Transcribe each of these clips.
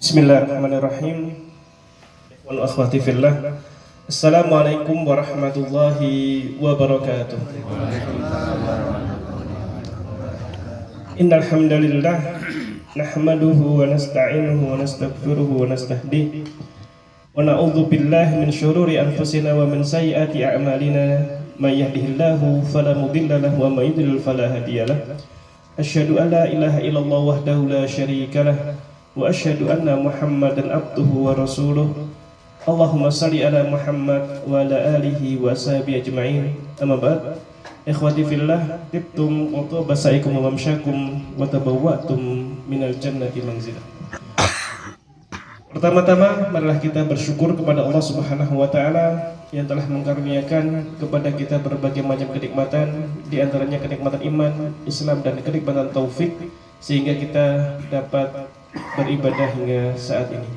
Bismillahirrahmanirrahim. Wa akhwati fillah. Assalamualaikum warahmatullahi wabarakatuh. Innal hamdalillah nahmaduhu wa nasta'inuhu wa nastaghfiruhu wa nastahdihi wa na'udzu billahi min syururi anfusina wa min sayyiati a'malina may yahdihillahu fala mudilla lahu wa may yudlil fala hadiyalah. Asyhadu an la ilaha illallah wahdahu la syarika lah wa asyhadu anna Muhammadan abduhu wa rasuluh. Allahumma salli ala Muhammad wa ala alihi wa sahbihi ajma'in. Amma ba'd. Ikhwati fillah, tibtum wa taba sa'yukum wa mamsyakum wa tabawwa'tum minal jannati manzilah. Pertama-tama marilah kita bersyukur kepada Allah Subhanahu wa taala yang telah mengkaruniakan kepada kita berbagai macam kenikmatan, di antaranya kenikmatan iman, Islam dan kenikmatan taufik sehingga kita dapat beribadah hingga saat ini.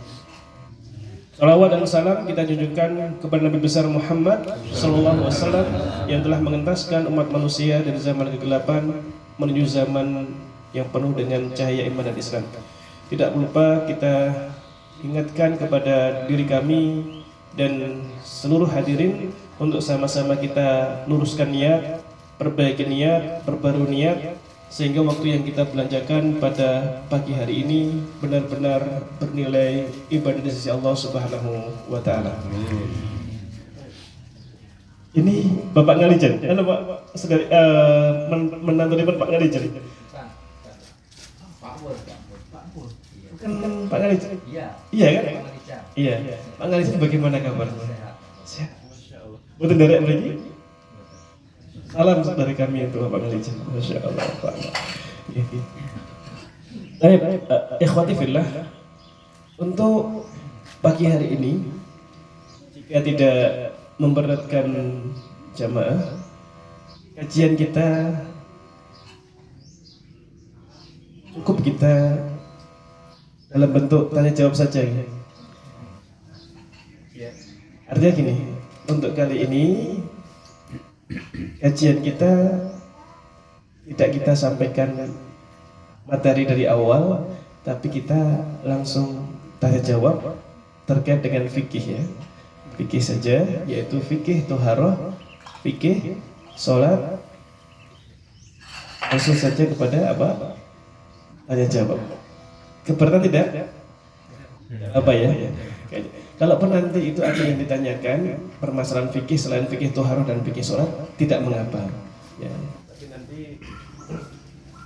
Salawat dan salam kita junjungkan kepada Nabi besar Muhammad sallallahu alaihi wasallam yang telah mengentaskan umat manusia dari zaman kegelapan menuju zaman yang penuh dengan cahaya iman dan Islam. Tidak lupa kita ingatkan kepada diri kami dan seluruh hadirin untuk sama-sama kita luruskan niat, perbaiki niat, perbarui niat sehingga waktu yang kita belanjakan pada pagi hari ini benar-benar bernilai ibadah di sisi Allah Subhanahu wa taala. Ini Bapak Ngalijan. Halo Pak, saudari menantu Pak Ngalijan. Bukan Pak Ngalijan. Iya kan? Iya. Pak Ngalijan bagaimana kabarnya? Sehat. Masyaallah. Betul dari lagi? Salam dari kami untuk Bapak Ngalijan. Masyaallah. Baik, ikhwati fillah. Untuk pagi hari ini jika tidak memberatkan jamaah, kajian kita cukup kita dalam bentuk tanya jawab saja. Artinya gini, untuk kali ini kajian kita tidak kita sampaikan materi dari awal, tapi kita langsung tanya jawab terkait dengan fikih ya. Fikih saja, yaitu fikih toharoh, fikih sholat. Langsung saja kepada apa? Tanya jawab. Keberatan tidak? Apa ya? Kalaupun nanti itu ada yang ditanyakan permasalahan fikih selain fikih toharoh dan fikih sholat, tidak mengapa. Ya. Tapi nanti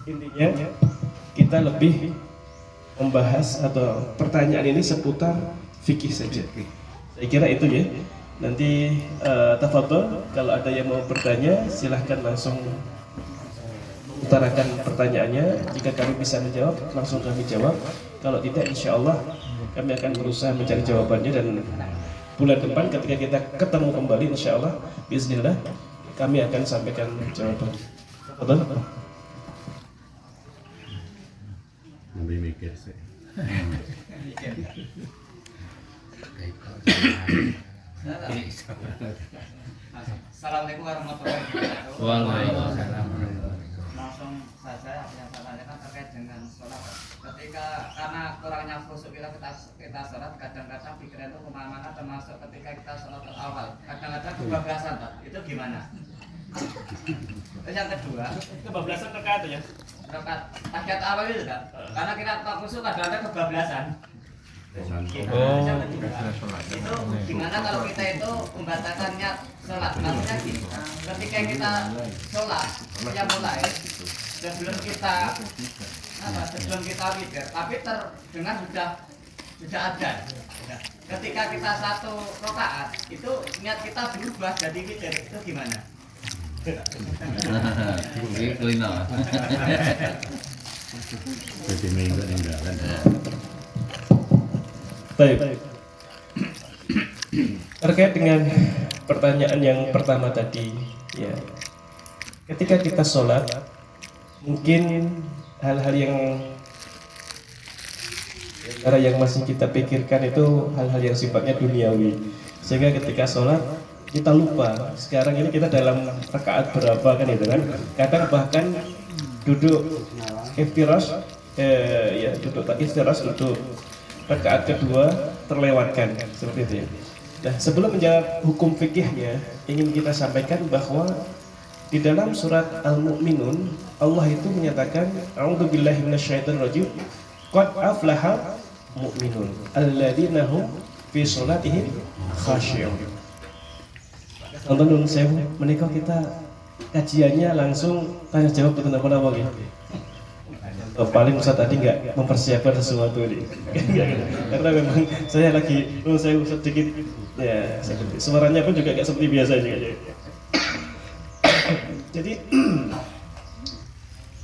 intinya kita lebih membahas atau pertanyaan ini seputar fikih saja. Saya kira itu ya. Nanti tafadhol kalau ada yang mau bertanya silahkan langsung utarakan pertanyaannya. Jika kami bisa menjawab langsung kami jawab. Kalau tidak insya Allah kami akan berusaha mencari jawabannya dan bulan depan ketika kita ketemu kembali insya Allah bismillah kami akan sampaikan jawaban. Betul? Lebih mikir sih. Assalamualaikum warahmatullahi wabarakatuh. Waalaikumsalam. Langsung saja yang saya tanyakan terkait dengan sholat. Ketika karena kurangnya khusyuk kita sholat, kadang-kadang pikiran itu kemana-mana, termasuk ketika kita sholat awal. Kadang-kadang kebablasan, itu gimana? Terus yang kedua, Kebablasan terkait ya. tahiyat awal itu kan? Karena kita khusyuk kadang-kadang kebablasan. Itu gimana kalau kita itu membatalkan niat sholat? Maksudnya gini, ketika kita sholat yang mulai sebelum kita witir, tapi terdengar sudah ada. Ketika kita satu rakaat itu niat kita berubah jadi witir, itu gimana? Ini kelina. Jadi minggu tinggalan. Baik. Terkait dengan pertanyaan yang pertama tadi, ya. Ketika kita sholat, mungkin hal-hal yang masih kita pikirkan itu hal-hal yang sifatnya duniawi. Sehingga ketika sholat kita lupa. Sekarang ini kita dalam rakaat berapa kan itu kan? Kadang bahkan duduk iftirash, ya duduk tak iftirash untuk rakaat kedua terlewatkan, seperti itu ya. Nah, sebelum menjawab hukum fikihnya, ingin kita sampaikan bahwa di dalam surat Al-Mu'minun Allah itu menyatakan a'udzubillahi minasyaitonir rajim qad aflaha mu'minun alladzina hum fi sholatihim khashi'un. Nonton saya menikah kita kajiannya langsung tanya jawab betul apa ya. Paling Ustaz tadi nggak mempersiapkan sesuatu nih. Karena memang saya lagi saya sedikit ya suaranya pun juga nggak seperti biasa juga. Jadi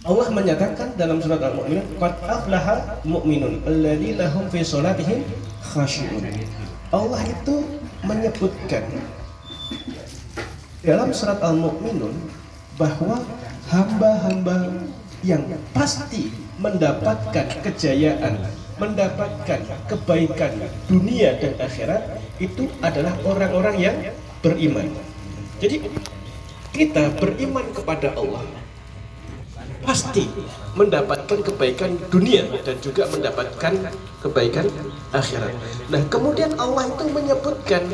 Allah menyatakan dalam surat Al-Mu'minun qad aflaha mu'minun alladzina hum fi sholatihim khashi'un. Allah itu menyebutkan dalam surat Al-Mu'minun bahwa hamba-hamba yang pasti mendapatkan kejayaan, mendapatkan kebaikan dunia dan akhirat itu adalah orang-orang yang beriman. Jadi kita beriman kepada Allah pasti mendapatkan kebaikan dunia dan juga mendapatkan kebaikan akhirat. Nah, kemudian Allah itu menyebutkan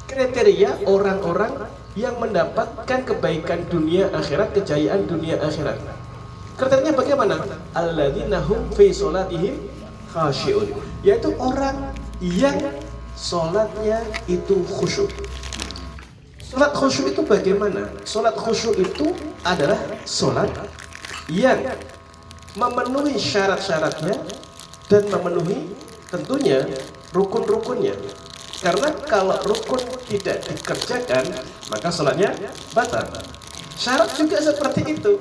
kriteria orang-orang yang mendapatkan kebaikan dunia akhirat, kejayaan dunia akhirat. Kriterianya bagaimana? Alladzina hum fi sholatihim khashi'un, yaitu orang yang sholatnya itu khusyuk. Sholat khusyuk itu bagaimana? Sholat khusyuk itu adalah sholat yang memenuhi syarat-syaratnya dan memenuhi tentunya rukun-rukunnya. Karena kalau rukun tidak dikerjakan, maka sholatnya batal. Syarat juga seperti itu.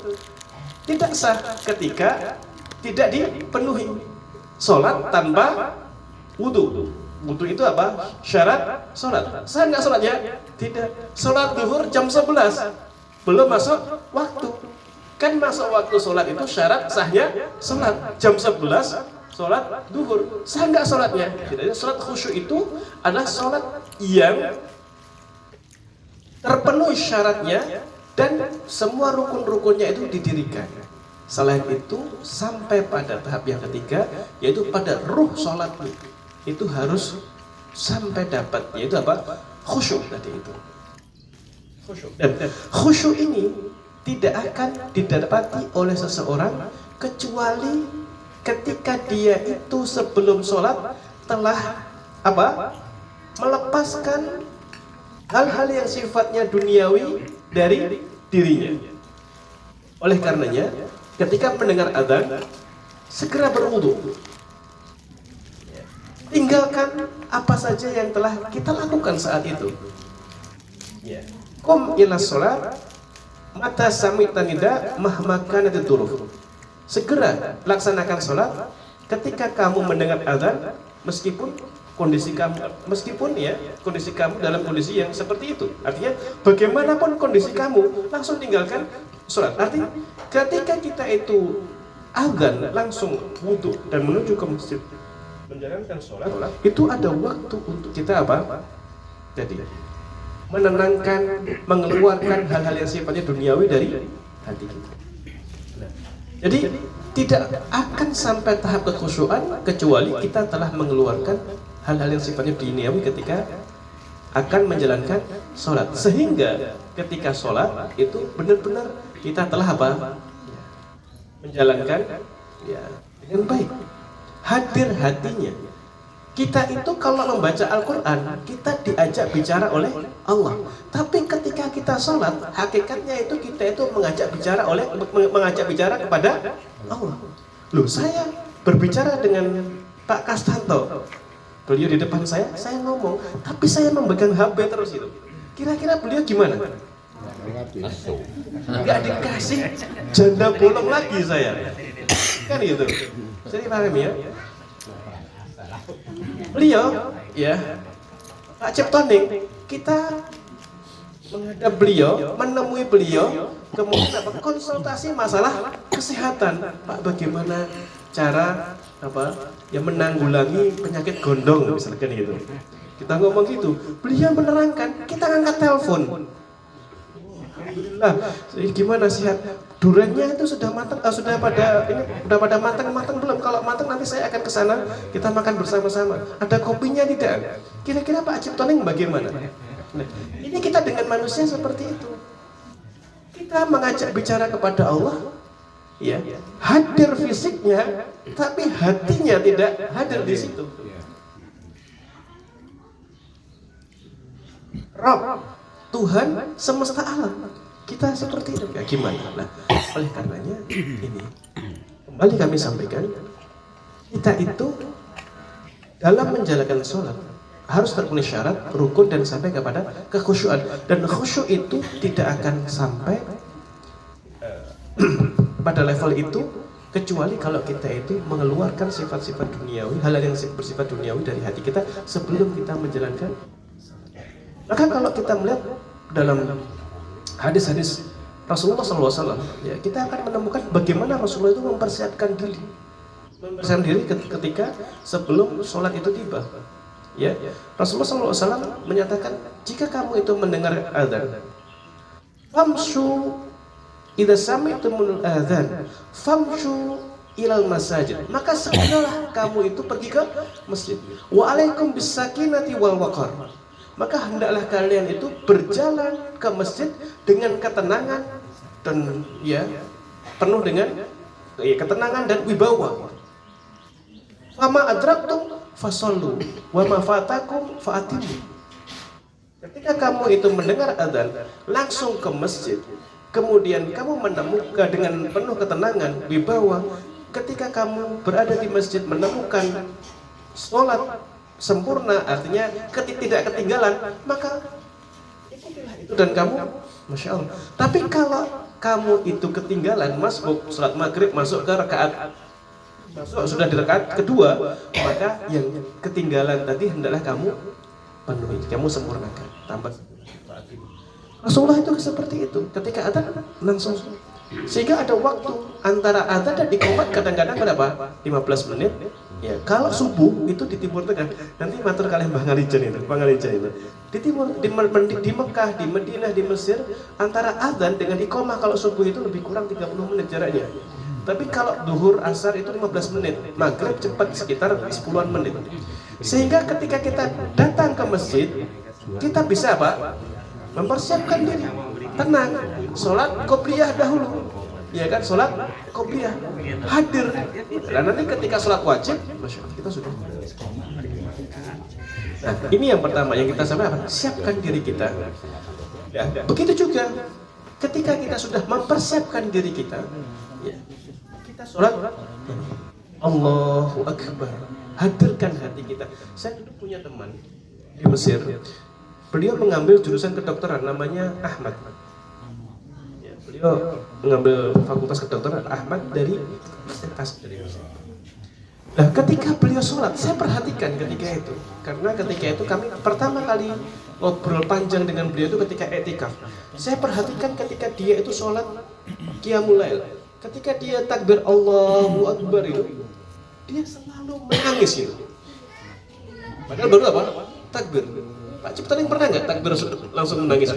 Tidak sah ketika tidak dipenuhi. Sholat tanpa wudu. Wudu itu apa? Syarat sholat. Sah nggak sholatnya? Tidak. Sholat duhur jam 11 belum masuk waktu. Kan masuk waktu sholat itu syarat sahnya sholat. Jam 11 sholat duhur. Sah nggak sholatnya? Tidak. Sholat khusyuk itu adalah sholat yang terpenuhi syaratnya dan semua rukun-rukunnya itu didirikan. Selain itu sampai pada tahap yang ketiga, yaitu pada ruh sholat itu harus sampai dapat, yaitu apa? Khusyuk tadi itu. Dan khusyuk ini tidak akan didapati oleh seseorang kecuali ketika dia itu sebelum sholat telah apa? Melepaskan hal-hal yang sifatnya duniawi dari dirinya. Oleh karenanya, ketika mendengar adzan, segera berwudu. Tinggalkan apa saja yang telah kita lakukan saat itu. Qum ila sholat mata sami'ta nida mahma kanat duruf. Segera laksanakan sholat ketika kamu mendengar adzan, meskipun kondisi kamu dalam kondisi yang seperti itu. Artinya bagaimanapun kondisi kamu, langsung tinggalkan sholat. Artinya ketika kita itu adzan langsung wudu dan menuju ke masjid menjalankan sholat, itu ada waktu untuk kita apa? Jadi menenangkan, mengeluarkan hal-hal yang sifatnya duniawi dari hati kita. Jadi tidak akan sampai tahap kekhusyuan kecuali kita telah mengeluarkan hal-hal yang sifatnya duniawi ketika akan menjalankan sholat. Sehingga ketika sholat itu benar-benar kita telah apa? Menjalankan ya dengan baik. Hadir hatinya. Kita itu kalau membaca Al-Quran, kita diajak bicara oleh Allah. Tapi ketika kita sholat, hakikatnya itu kita itu mengajak bicara kepada Allah. Loh, saya berbicara dengan Pak Kastanto. Beliau di depan saya ngomong, tapi saya memegang HP terus itu. Kira-kira beliau gimana? Nggak dikasih janda bolong lagi saya. Kan gitu. Jadi paham ya? Beliau, ya, Pak Ciptoning, kita menghadap beliau, menemui beliau, kemudian konsultasi masalah kesehatan. Pak, bagaimana cara menanggulangi penyakit gondong, misalkan gitu. Kita ngomong gitu, beliau menerangkan, kita angkat telepon. Alhamdulillah. Gimana sehat? Duriannya itu sudah matang, sudah pada matang belum? Kalau matang nanti saya akan ke sana, kita makan bersama-sama. Ada kopinya tidak? Kira-kira Pak Ciptoning bagaimana? Nah, ini kita dengan manusia seperti itu. Kita mengajak bicara kepada Allah, ya, hadir fisiknya, tapi hatinya tidak hadir di situ. Rob, Tuhan semesta alam, kita seperti itu. Ya gimana? Nah, oleh karenanya ini kembali kami sampaikan, kita itu dalam menjalankan sholat harus terpenuhi syarat, rukun dan sampai kepada kekhusyuan. Dan khusyuk itu tidak akan sampai pada level itu kecuali kalau kita itu mengeluarkan sifat-sifat duniawi, hal-hal yang bersifat duniawi dari hati kita sebelum kita menjalankan. Maka kalau kita melihat dalam hadis-hadis Rasulullah SAW, ya, kita akan menemukan bagaimana Rasulullah itu mempersiapkan diri ketika sebelum sholat itu tiba. Ya, Rasulullah SAW menyatakan, jika kamu itu mendengar adzan, famshu idza sami'tumul adzan, famshu ilal masajid, maka segeralah kamu itu pergi ke masjid. Wa alaikum bisakinati wal waqar, maka hendaklah kalian itu berjalan ke masjid dengan ketenangan dan ya penuh dengan ketenangan dan wibawa. Fama adraktum fasallu wa ma fatakum fa'atimu. Ketika kamu itu mendengar adzan, langsung ke masjid, kemudian kamu menemukan dengan penuh ketenangan, wibawa. Ketika kamu berada di masjid menemukan sholat sempurna, artinya tidak ketinggalan, maka ikutilah itu dan kamu, masya Allah. Tapi kalau kamu itu ketinggalan, masuk sholat maghrib, masuk ke rakaat, sudah di rakaat kedua, maka yang ketinggalan tadi hendaklah kamu penuhi, kamu sempurnakan, tambah. Rasulullah itu seperti itu. Ketika adzan langsung, sehingga ada waktu antara adzan dan iqamah kadang-kadang berapa? 15 menit. Ya, kalau subuh itu di Timur Tengah, nanti matur kalian Bang Alijan itu. Di timur, di Mekah, di Madinah, di Mesir, antara adzan dengan iqamah kalau subuh itu lebih kurang 30 menit jaraknya. Tapi kalau duhur, asar itu 15 menit, maghrib cepat sekitar 10-an menit. Sehingga ketika kita datang ke masjid, kita bisa apa? Mempersiapkan diri, tenang, sholat qobliyah dahulu. Ya kan, sholat qobliyah, hadir. Dan nanti ketika sholat wajib, masya Allah, kita sudah. Nah, ini yang pertama yang kita sampaikan, siapkan diri kita. Ya, begitu juga ketika kita sudah mempersiapkan diri kita, ya, kita sholat, Allahu Akbar, hadirkan hati kita. Saya dulu punya teman di Mesir, beliau mengambil jurusan kedokteran namanya Ahmad. Ya, beliau mengambil fakultas kedokteran Ahmad dari Universitas dari Mesir. Nah, ketika beliau sholat, saya perhatikan ketika itu, karena ketika itu kami pertama kali ngobrol panjang dengan beliau itu ketika etikaf. Saya perhatikan ketika dia itu sholat qiyamul lail, ketika dia takbir Allahu Akbar itu, dia selalu menangis itu. Padahal baru apa? Takbir. Pak Ciptaning pernah nggak takbir langsung menangis?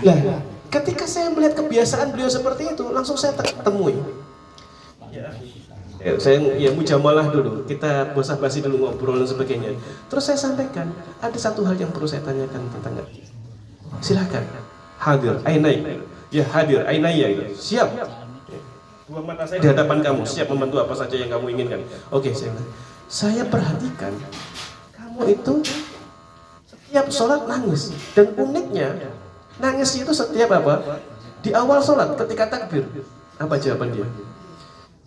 Nah, ketika saya melihat kebiasaan beliau seperti itu, langsung saya temui. Saya mujamalah dulu, kita basa-basi dulu, ngobrol dan sebagainya. Terus saya sampaikan, ada satu hal yang perlu saya tanyakan tentang Nabi. Silakan, hadir, ainai, ya hadir, ainai ya, siap. Dua mata saya di hadapan kamu, siap membantu apa saja yang kamu inginkan. Oke, saya perhatikan, kamu itu setiap sholat nangis, dan uniknya nangis itu setiap apa? Di awal sholat ketika takbir. Apa jawaban dia?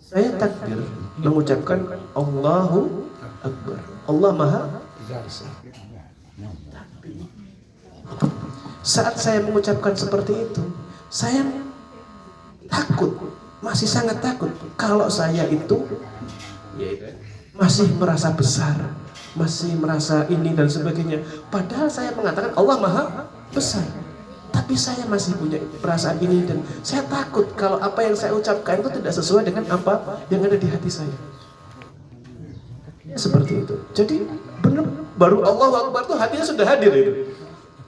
Saya takbir mengucapkan Allahu Akbar, Allah Maha Esa. Tapi saat saya mengucapkan seperti itu, saya takut, masih sangat takut kalau saya itu masih merasa besar, masih merasa ini dan sebagainya. Padahal saya mengatakan Allah Maha Besar, tapi saya masih punya perasaan ini dan saya takut kalau apa yang saya ucapkan itu tidak sesuai dengan apa yang ada di hati saya. Seperti itu. Jadi benar, baru Allahu Akbar itu hatinya sudah hadir itu.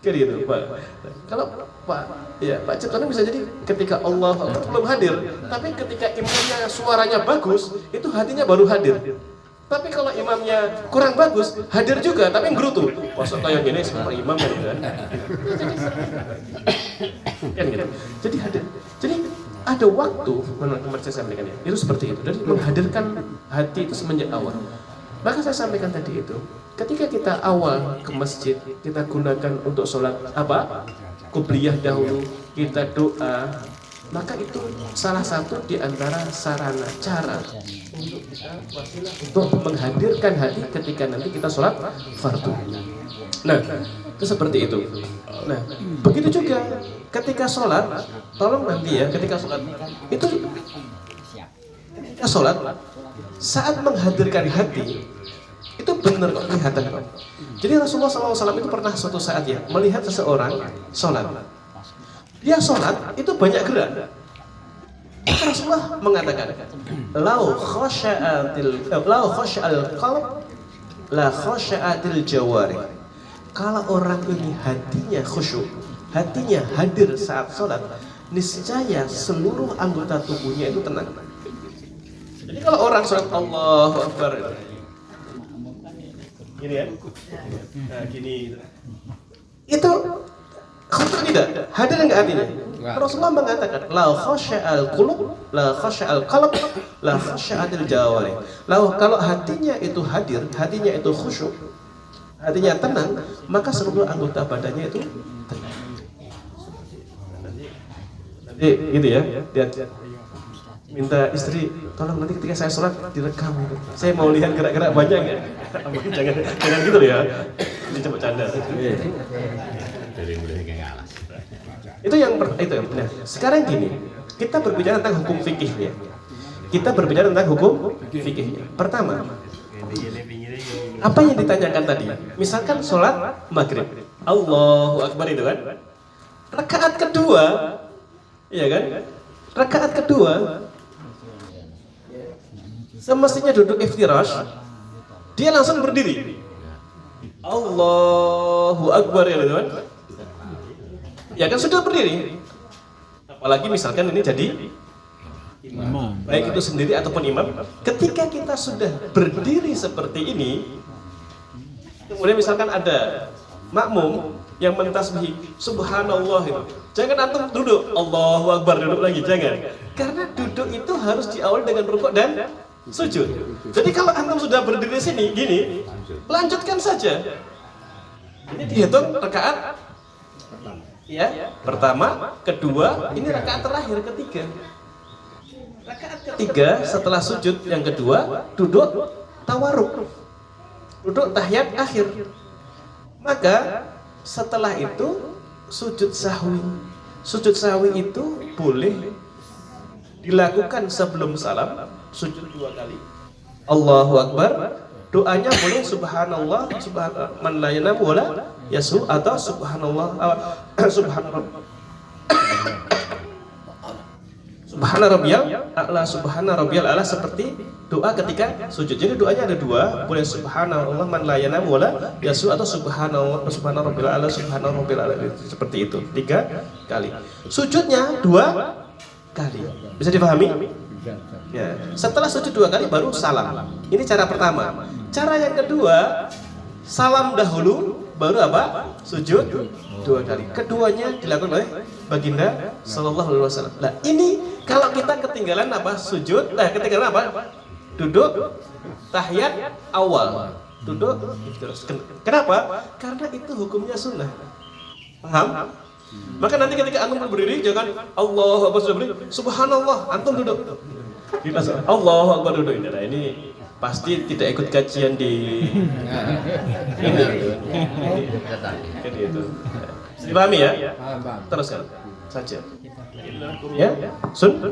Kan gitu, Pak. Kalau Pak, ya Pak Ciptono bisa jadi ketika Allah belum hadir, tapi ketika imamnya suaranya bagus, itu hatinya baru hadir. Tapi kalau imamnya kurang bagus, hadir juga, tapi nggerutu. Masa kayak gini sama imam kan? Kan gitu. Jadi hadir. Jadi ada waktu, menurut kemarin saya sampaikan ya, itu seperti itu. Jadi menghadirkan hati itu semenjak awal. Maka saya sampaikan tadi itu, ketika kita awal ke masjid, kita gunakan untuk sholat apa? Kubliyah dahulu, kita doa, maka itu salah satu di antara sarana cara untuk kita wasilah untuk menghadirkan hati ketika nanti kita sholat fardu. Nah, itu seperti itu. Nah, begitu juga ketika sholat, tolong nanti ya, ketika sholat itu ketika sholat saat menghadirkan hati itu benar kok kelihatan kok. Jadi Rasulullah SAW itu pernah suatu saat ya melihat seseorang sholat. Dia sholat itu banyak gerak. Rasulullah mengatakan, lau khasha'al qalb la khasha'atil jawari. Kalau orang ini hatinya khusyuk, hatinya hadir saat sholat, niscaya seluruh anggota tubuhnya itu tenang. Jadi kalau orang sholat Allahu Akbar gini ya, nah gini itu khusyuk tidak? Hadir enggak hatinya? Rasulullah mengatakan, la khasha'al qulub, la khasha'al qalb, la khasha'atil jawari. Kalau hatinya itu hadir, hatinya itu khusyuk, hatinya tenang, maka seluruh anggota badannya itu tenang. Nanti gitu ya, lihat. Minta istri, tolong nanti ketika saya sholat direkam itu. Saya mau lihat gerak-gerak banyak ya. jangan gitu ya. Ini coba canda. Itu yang nah, sekarang gini, kita berbicara tentang hukum fikihnya. Kita berbicara tentang hukum fikihnya. Pertama, apa yang ditanyakan tadi? Misalkan sholat maghrib, Allahu Akbar itu kan. Rakaat kedua, iya kan? Rakaat kedua semestinya duduk iftirash, dia langsung berdiri. Allahu Akbar ya teman. Ya kan sudah berdiri. Apalagi misalkan ini jadi imam, baik itu sendiri ataupun imam. Ketika kita sudah berdiri seperti ini, kemudian misalkan ada makmum yang mentasbih subhanallah itu, jangan antum duduk Allahu Akbar duduk lagi, jangan. Karena duduk itu harus diawali dengan rukuk dan sujud. Jadi kalau antum sudah berdiri di sini gini, lanjutkan saja. Ini dihitung rakaat ya, pertama, kedua, ini rakaat terakhir ketiga. Rakaat ketiga setelah sujud yang kedua, duduk tawarruk. Duduk tahiyat akhir. Maka setelah itu sujud sahwi. Sujud sahwi itu boleh dilakukan sebelum salam, sujud 2 kali. Allahu Akbar. Doanya boleh subhanallah, man la yanamu wala yasu, atau subhanallah, subhana rabbiyal a'la, subhana rabbiyal a'la, seperti doa ketika sujud. Jadi doanya ada 2, boleh subhanallah man la yanamu wala yasu, atau subhanallah, subhana rabbiyal a'la, subhana rabbiyal a'la, seperti itu 3 kali. Sujudnya 2 kali. Bisa dipahami? Ya. Setelah sujud 2 kali baru salam. Ini cara pertama. Cara yang kedua, salam dahulu, baru apa? Sujud 2 kali. Keduanya dilakukan oleh baginda Sallallahu Alaihi Wasallam. Nah ini kalau kita ketinggalan apa? Sujud. Nah ketinggalan apa? Duduk tahiyat awal. Duduk terus. Kenapa? Karena itu hukumnya sunnah. Paham? Maka nanti ketika antum berdiri jangan Allahu Akbar sudah berdiri, subhanallah, antum duduk. Allahu Akbar duduk. Nah ini pasti tidak ikut kajian di ini itu. Dipahami ya? Teruskan saja. Ya, sunnah.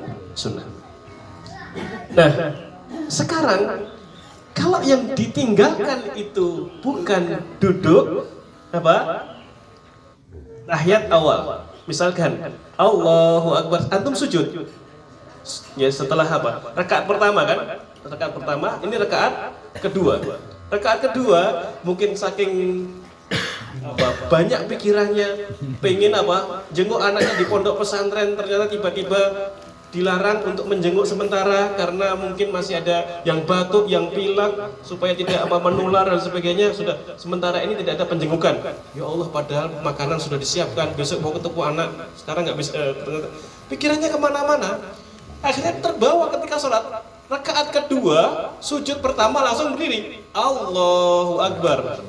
Nah, sekarang kalau yang ditinggalkan itu bukan duduk apa? Tahiyat awal. Misalkan Allahu Akbar, antum sujud. Ya setelah apa? Rakaat pertama kan? Rakaat pertama, ini rakaat kedua. Rakaat kedua mungkin saking banyak pikirannya, pengen jenguk anaknya di pondok pesantren, ternyata tiba-tiba dilarang untuk menjenguk sementara karena mungkin masih ada yang batuk, yang pilek, supaya tidak menular dan sebagainya. Sudah sementara ini tidak ada penjengukan. Ya Allah, padahal makanan sudah disiapkan, besok mau ketemu anak, sekarang nggak bisa. Pikirannya kemana-mana. Akhirnya terbawa ketika sholat. Rakaat kedua, sujud pertama langsung berdiri. Allahu Akbar.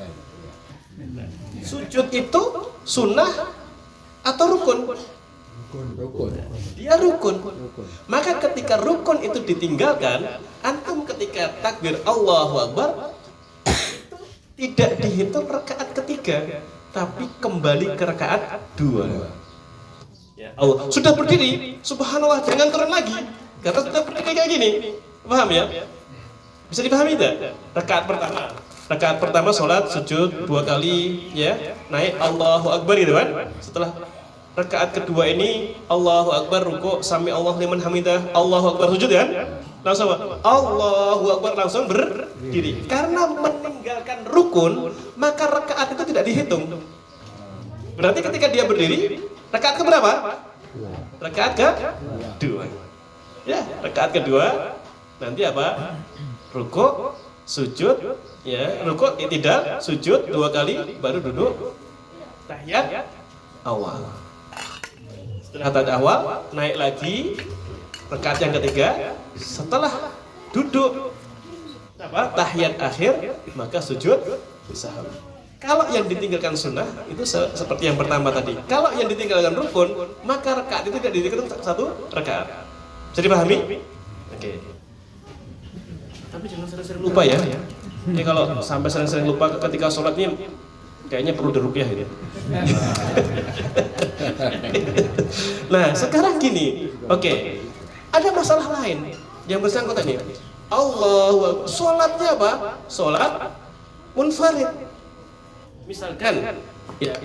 Sujud itu sunnah atau rukun? Dia rukun. Maka ketika rukun itu ditinggalkan, antum ketika takbir Allahu Akbar tidak dihitung rakaat ketiga, tapi kembali ke rakaat 2. Ya Allah, sudah berdiri, subhanallah, jangan turun lagi. Karena sudah berdiri kayak gini. Paham ya? Bisa dipahami tidak? Rakaat pertama sholat sujud 2 kali, ya, naik Allahu Akbar gitu kan. Setelah rakaat kedua ini Allahu Akbar, ruku, sami Allah liman hamidah, Allahu Akbar, sujud kan. Langsung Allahu Akbar, langsung berdiri. Karena meninggalkan rukun, maka rakaat itu tidak dihitung. Berarti ketika dia berdiri, rakaat ke berapa? Rakaat kedua. Ya, rakaat kedua nanti ruku, sujud, ya, ruku, i'tidal, sujud 2 kali, baru duduk tahiyat awal. Setelah tahiyat awal, naik lagi rakaat yang ketiga. Setelah duduk tahiyat akhir, maka sujud sahwi. Kalau yang ditinggalkan sunnah itu seperti yang pertama tadi. Kalau yang ditinggalkan rukun, maka rakaat itu tidak dihitung 1 rakaat. Bisa dipahami? Oke. Tapi jangan sering-sering lupa ya. Ini kalau sampai sering-sering lupa ketika sholat ini, kayaknya perlu diruqyah ini. Nah, sekarang gini. Oke. Ada masalah lain yang bersangkutan ini. Allahu Akbar. Sholatnya apa? Sholat munfarid. Misalkan, ya,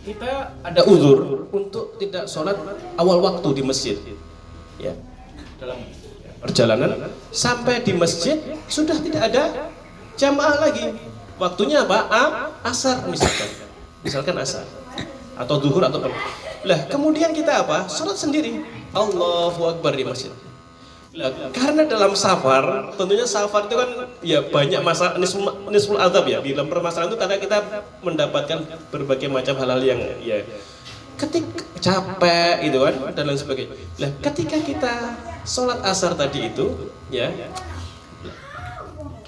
kita ada uzur untuk tidak sholat awal waktu di masjid, ya, dalam perjalanan sampai di masjid sudah tidak ada jamaah lagi. Waktunya apa? Asar misalkan asar atau zuhur atau apa. Lah, kemudian kita sholat sendiri, Allahu Akbar di masjid. Lah, karena dalam safar, tentunya safar itu kan ya banyak masalah, nisful azab ya. Di dalam permasalahan itu karena kita mendapatkan berbagai macam hal-hal yang ya ketika capek itu kan dan lain sebagainya. Lah, ketika kita sholat asar tadi itu ya,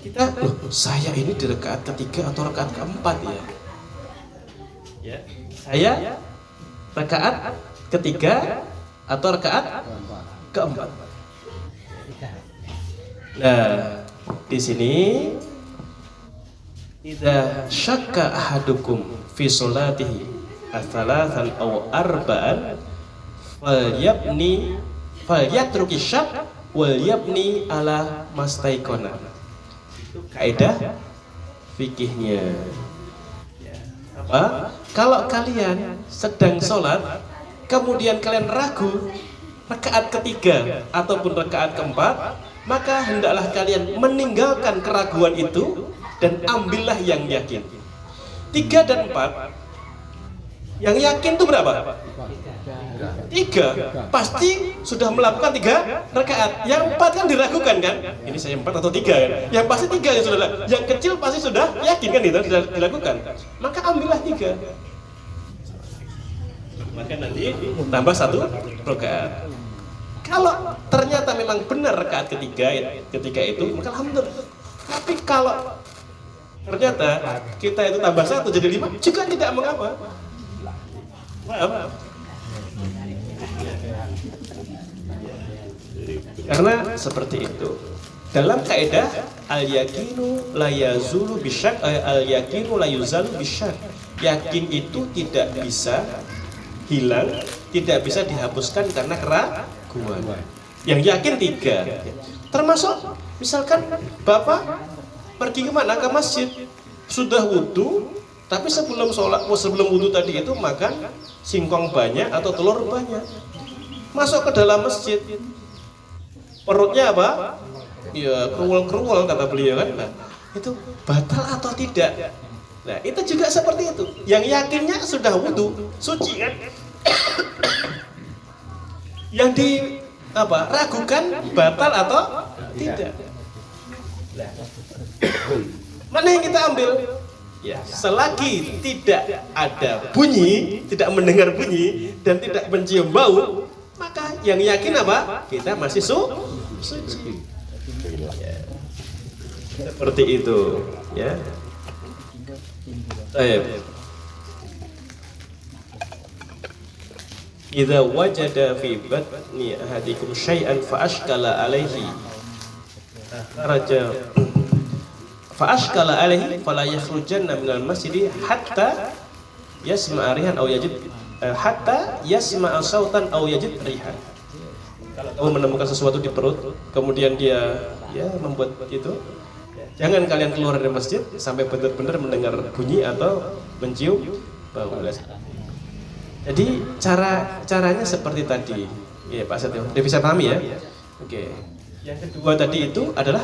kita saya ini di rakaat ketiga atau rakaat keempat ya. Ya, saya rakaat ketiga atau rakaat keempat. Nah, di sini idza syakka ahadukum fi sholatihi atsalatan aw arba'an falyatruki syak wal yabni ala mastaiqona. Itu kaidah fikihnya. Ya. Kalau kalian sedang sholat kemudian kalian ragu rakaat ketiga ataupun rakaat keempat, maka hendaklah kalian meninggalkan keraguan itu dan ambillah yang yakin. 3 dan 4. Yang yakin itu berapa? 3. Pasti sudah melakukan 3 rakaat. Yang 4 kan diragukan kan? Ini saya 4 atau 3 kan? Yang pasti 3 yang sudah. Yang kecil pasti sudah yakin kan itu sudah dilakukan. Maka ambillah 3. Maka nanti tambah 1 rakaat. Kalau ternyata memang benar rakaat ketika itu, maka alhamdulillah. Tapi kalau ternyata kita itu tambah 1 jadi 5, juga tidak mengapa. Karena seperti itu. Dalam kaidah al-yakinu la yazulu bisyak, al-yakinu la yuzalu bisyak. Yakin itu tidak bisa hilang, tidak bisa dihapuskan karena keraguan. Yang yakin 3. Termasuk misalkan Bapak pergi kemana? Ke masjid, sudah wudu, tapi sebelum wudu tadi itu makan singkong banyak atau telur banyak. Masuk ke dalam masjid, perutnya ya kerual-kerual kata beliau kan. Nah, itu batal atau tidak? Nah, itu juga seperti itu. Yang yakinnya sudah wudu, suci kan? Yang di ragukan batal atau tidak. Mana yang kita ambil? Ya, selagi tidak ada bunyi, tidak mendengar bunyi dan tidak mencium bau, maka yang yakin apa? Kita masih suci. Ya. Seperti itu, ya. Baik. Idza wajada fi batni ahadikum syai'an fa ashkala alaihi fala yakhrujanna minal masjid hatta yasma'a rihan aw yajid hatta yasma'a sautan aw yajid rihan. Kalau menemukan sesuatu di perut kemudian dia membuat itu, jangan kalian keluar dari masjid sampai benar-benar mendengar bunyi atau mencium bau. Jadi caranya seperti tadi, ya Pak Setio, dia bisa pahami ya. Oke. Yang kedua tadi itu adalah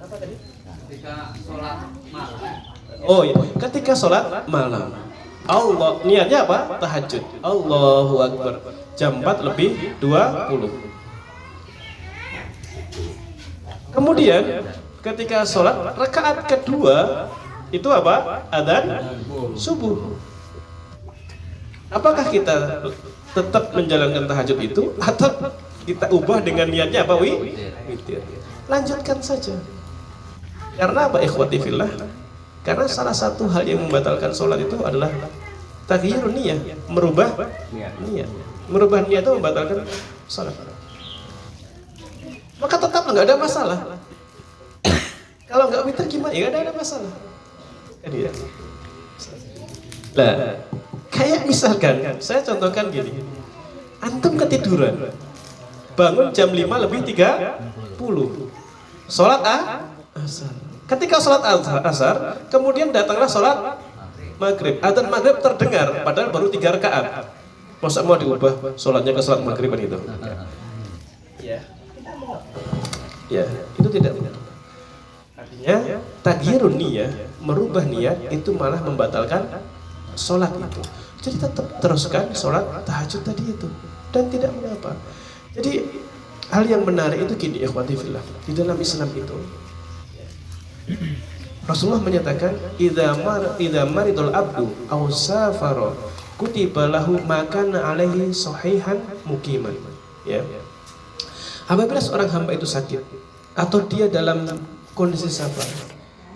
apa tadi? Ketika sholat malam. Oh iya, ketika sholat malam. Allah niatnya apa? Tahajud. Allahu Akbar. Jam 4 lebih 20. Kemudian ketika sholat rakaat kedua itu apa? Adzan subuh. Apakah kita tetap menjalankan tahajud itu atau kita ubah dengan niatnya apa? Witir. Lanjutkan saja. Karena apa? Ikhwati fillah. Karena salah satu hal yang membatalkan sholat itu adalah taghyirun niyah, merubah niat. Merubah niat itu membatalkan sholat. Maka tetap nggak ada masalah. Kalau nggak witir gimana? Ya nggak ada masalah. Lah, kayak misalkan, saya contohkan gini, antum ketiduran, bangun jam 5 lebih 30, sholat asar. Ketika sholat asar, kemudian datanglah sholat maghrib. Adzan maghrib terdengar, padahal baru 3 rakaat. Masa mau diubah sholatnya ke sholat maghriban itu? Ya, itu tidak benar. Artinya, taghyirun niyah, merubah niat itu malah membatalkan sholat itu. Jadi tetap teruskan sholat tahajud tadi itu dan tidak mengapa. Jadi hal yang menarik itu gini, ikhwati fillah, di dalam Islam itu Rasulullah menyatakan idza maridul abdu aw safara kutiba lahu ma kana alaihi sahihan muqiman. Ya. Apabila seorang hamba itu sakit atau dia dalam kondisi safar,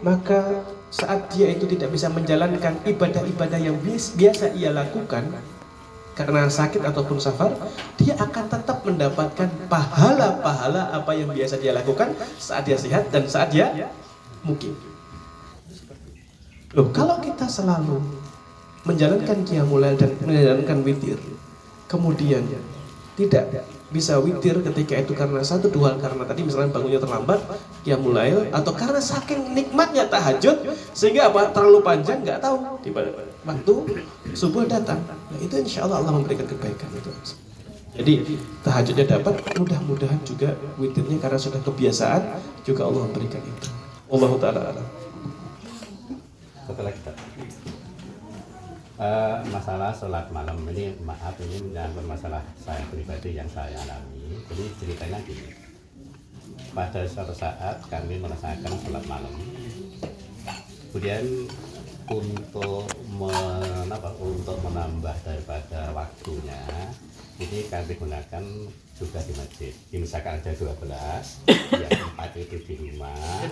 maka saat dia itu tidak bisa menjalankan ibadah-ibadah yang biasa ia lakukan karena sakit ataupun safar, dia akan tetap mendapatkan pahala-pahala apa yang biasa dia lakukan saat dia sehat dan saat dia mukim. Loh, kalau kita selalu menjalankan qiyamul lail dan menjalankan witir, kemudian tidak bisa witir ketika itu karena satu dua hal, karena tadi misalnya bangunnya terlambat, qiyamul lail, atau karena saking nikmatnya tahajud sehingga apa terlalu panjang nggak tahu di waktu subuh datang. Nah, itu insya Allah Allah memberikan kebaikan itu. Jadi tahajudnya dapat, mudah-mudahan juga witirnya karena sudah kebiasaan juga Allah memberikan itu. Allahu ta'ala alam. Setelah kita masalah sholat malam ini, maaf ini menyangkut masalah saya pribadi yang saya alami. Jadi ceritanya gini, pada suatu saat kami merasakan sholat malam, kemudian untuk menambah daripada waktunya, ini kami gunakan juga di masjid. Misalkan ada 12, yang 4 itu di rumah,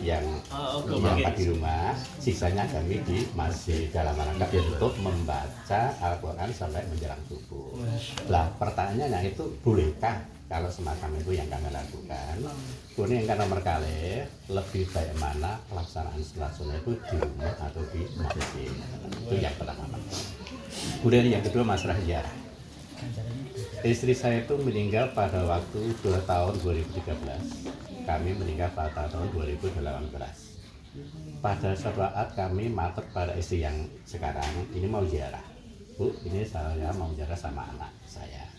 yang 4 di rumah, sisanya kami di masjid dalam rangka untuk membaca Al-Quran sampai menjelang subuh. Lah pertanyaannya itu bolehkah kalau semacam itu yang kami lakukan? Kemudian yang nomor kali, lebih baik mana pelaksanaan sholat sunnah itu di rumah atau di masjid? Itu yang pertama. Kemudian yang kedua masalah ziarah. Istri saya itu meninggal pada waktu tahun 2013. Kami meninggal pada tahun 2018. Pada suatu saat kami matur pada istri yang sekarang ini mau ziarah. Bu, ini saya mau ziarah sama anak saya.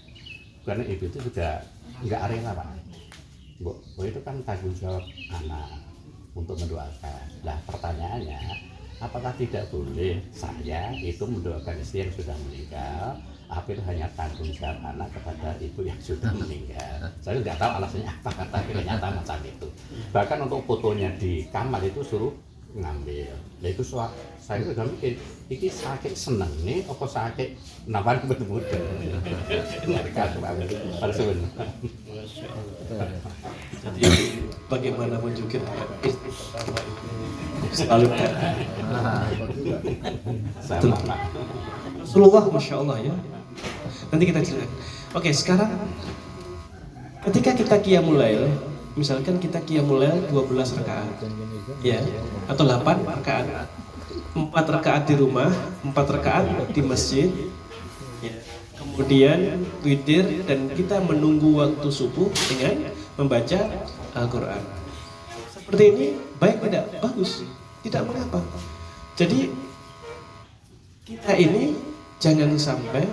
Karena ibu itu juga nggak rela Pak. Bu itu kan tanggung jawab anak untuk mendoakan. Nah pertanyaannya, apakah tidak boleh saya itu mendoakan istri yang sudah meninggal, apa itu hanya tanggung jawab anak kepada ibu yang sudah meninggal? Saya nggak tahu alasannya apa, tapi ternyata macam itu. Bahkan untuk fotonya di kamar itu suruh ngambil. Nah itu saya udah mikir, ini sakit seneng nih, apa sakit nawar betul-betul. Nggak banget pada sebenarnya. Jadi bagaimanapun juga selalu Sama Pak. Rasulullah, masya Allah ya. Nanti kita cerita. Oke, sekarang ketika kita qiyamul lail, misalkan kita qiyamul lail 12 rakaat, ya, atau 8 rakaat, 4 rakaat di rumah, 4 rakaat di masjid, ya. Kemudian witir dan kita menunggu waktu subuh dengan membaca Al-Quran. Seperti ini baik tidak? Bagus, tidak mengapa. Jadi kita ini jangan sampai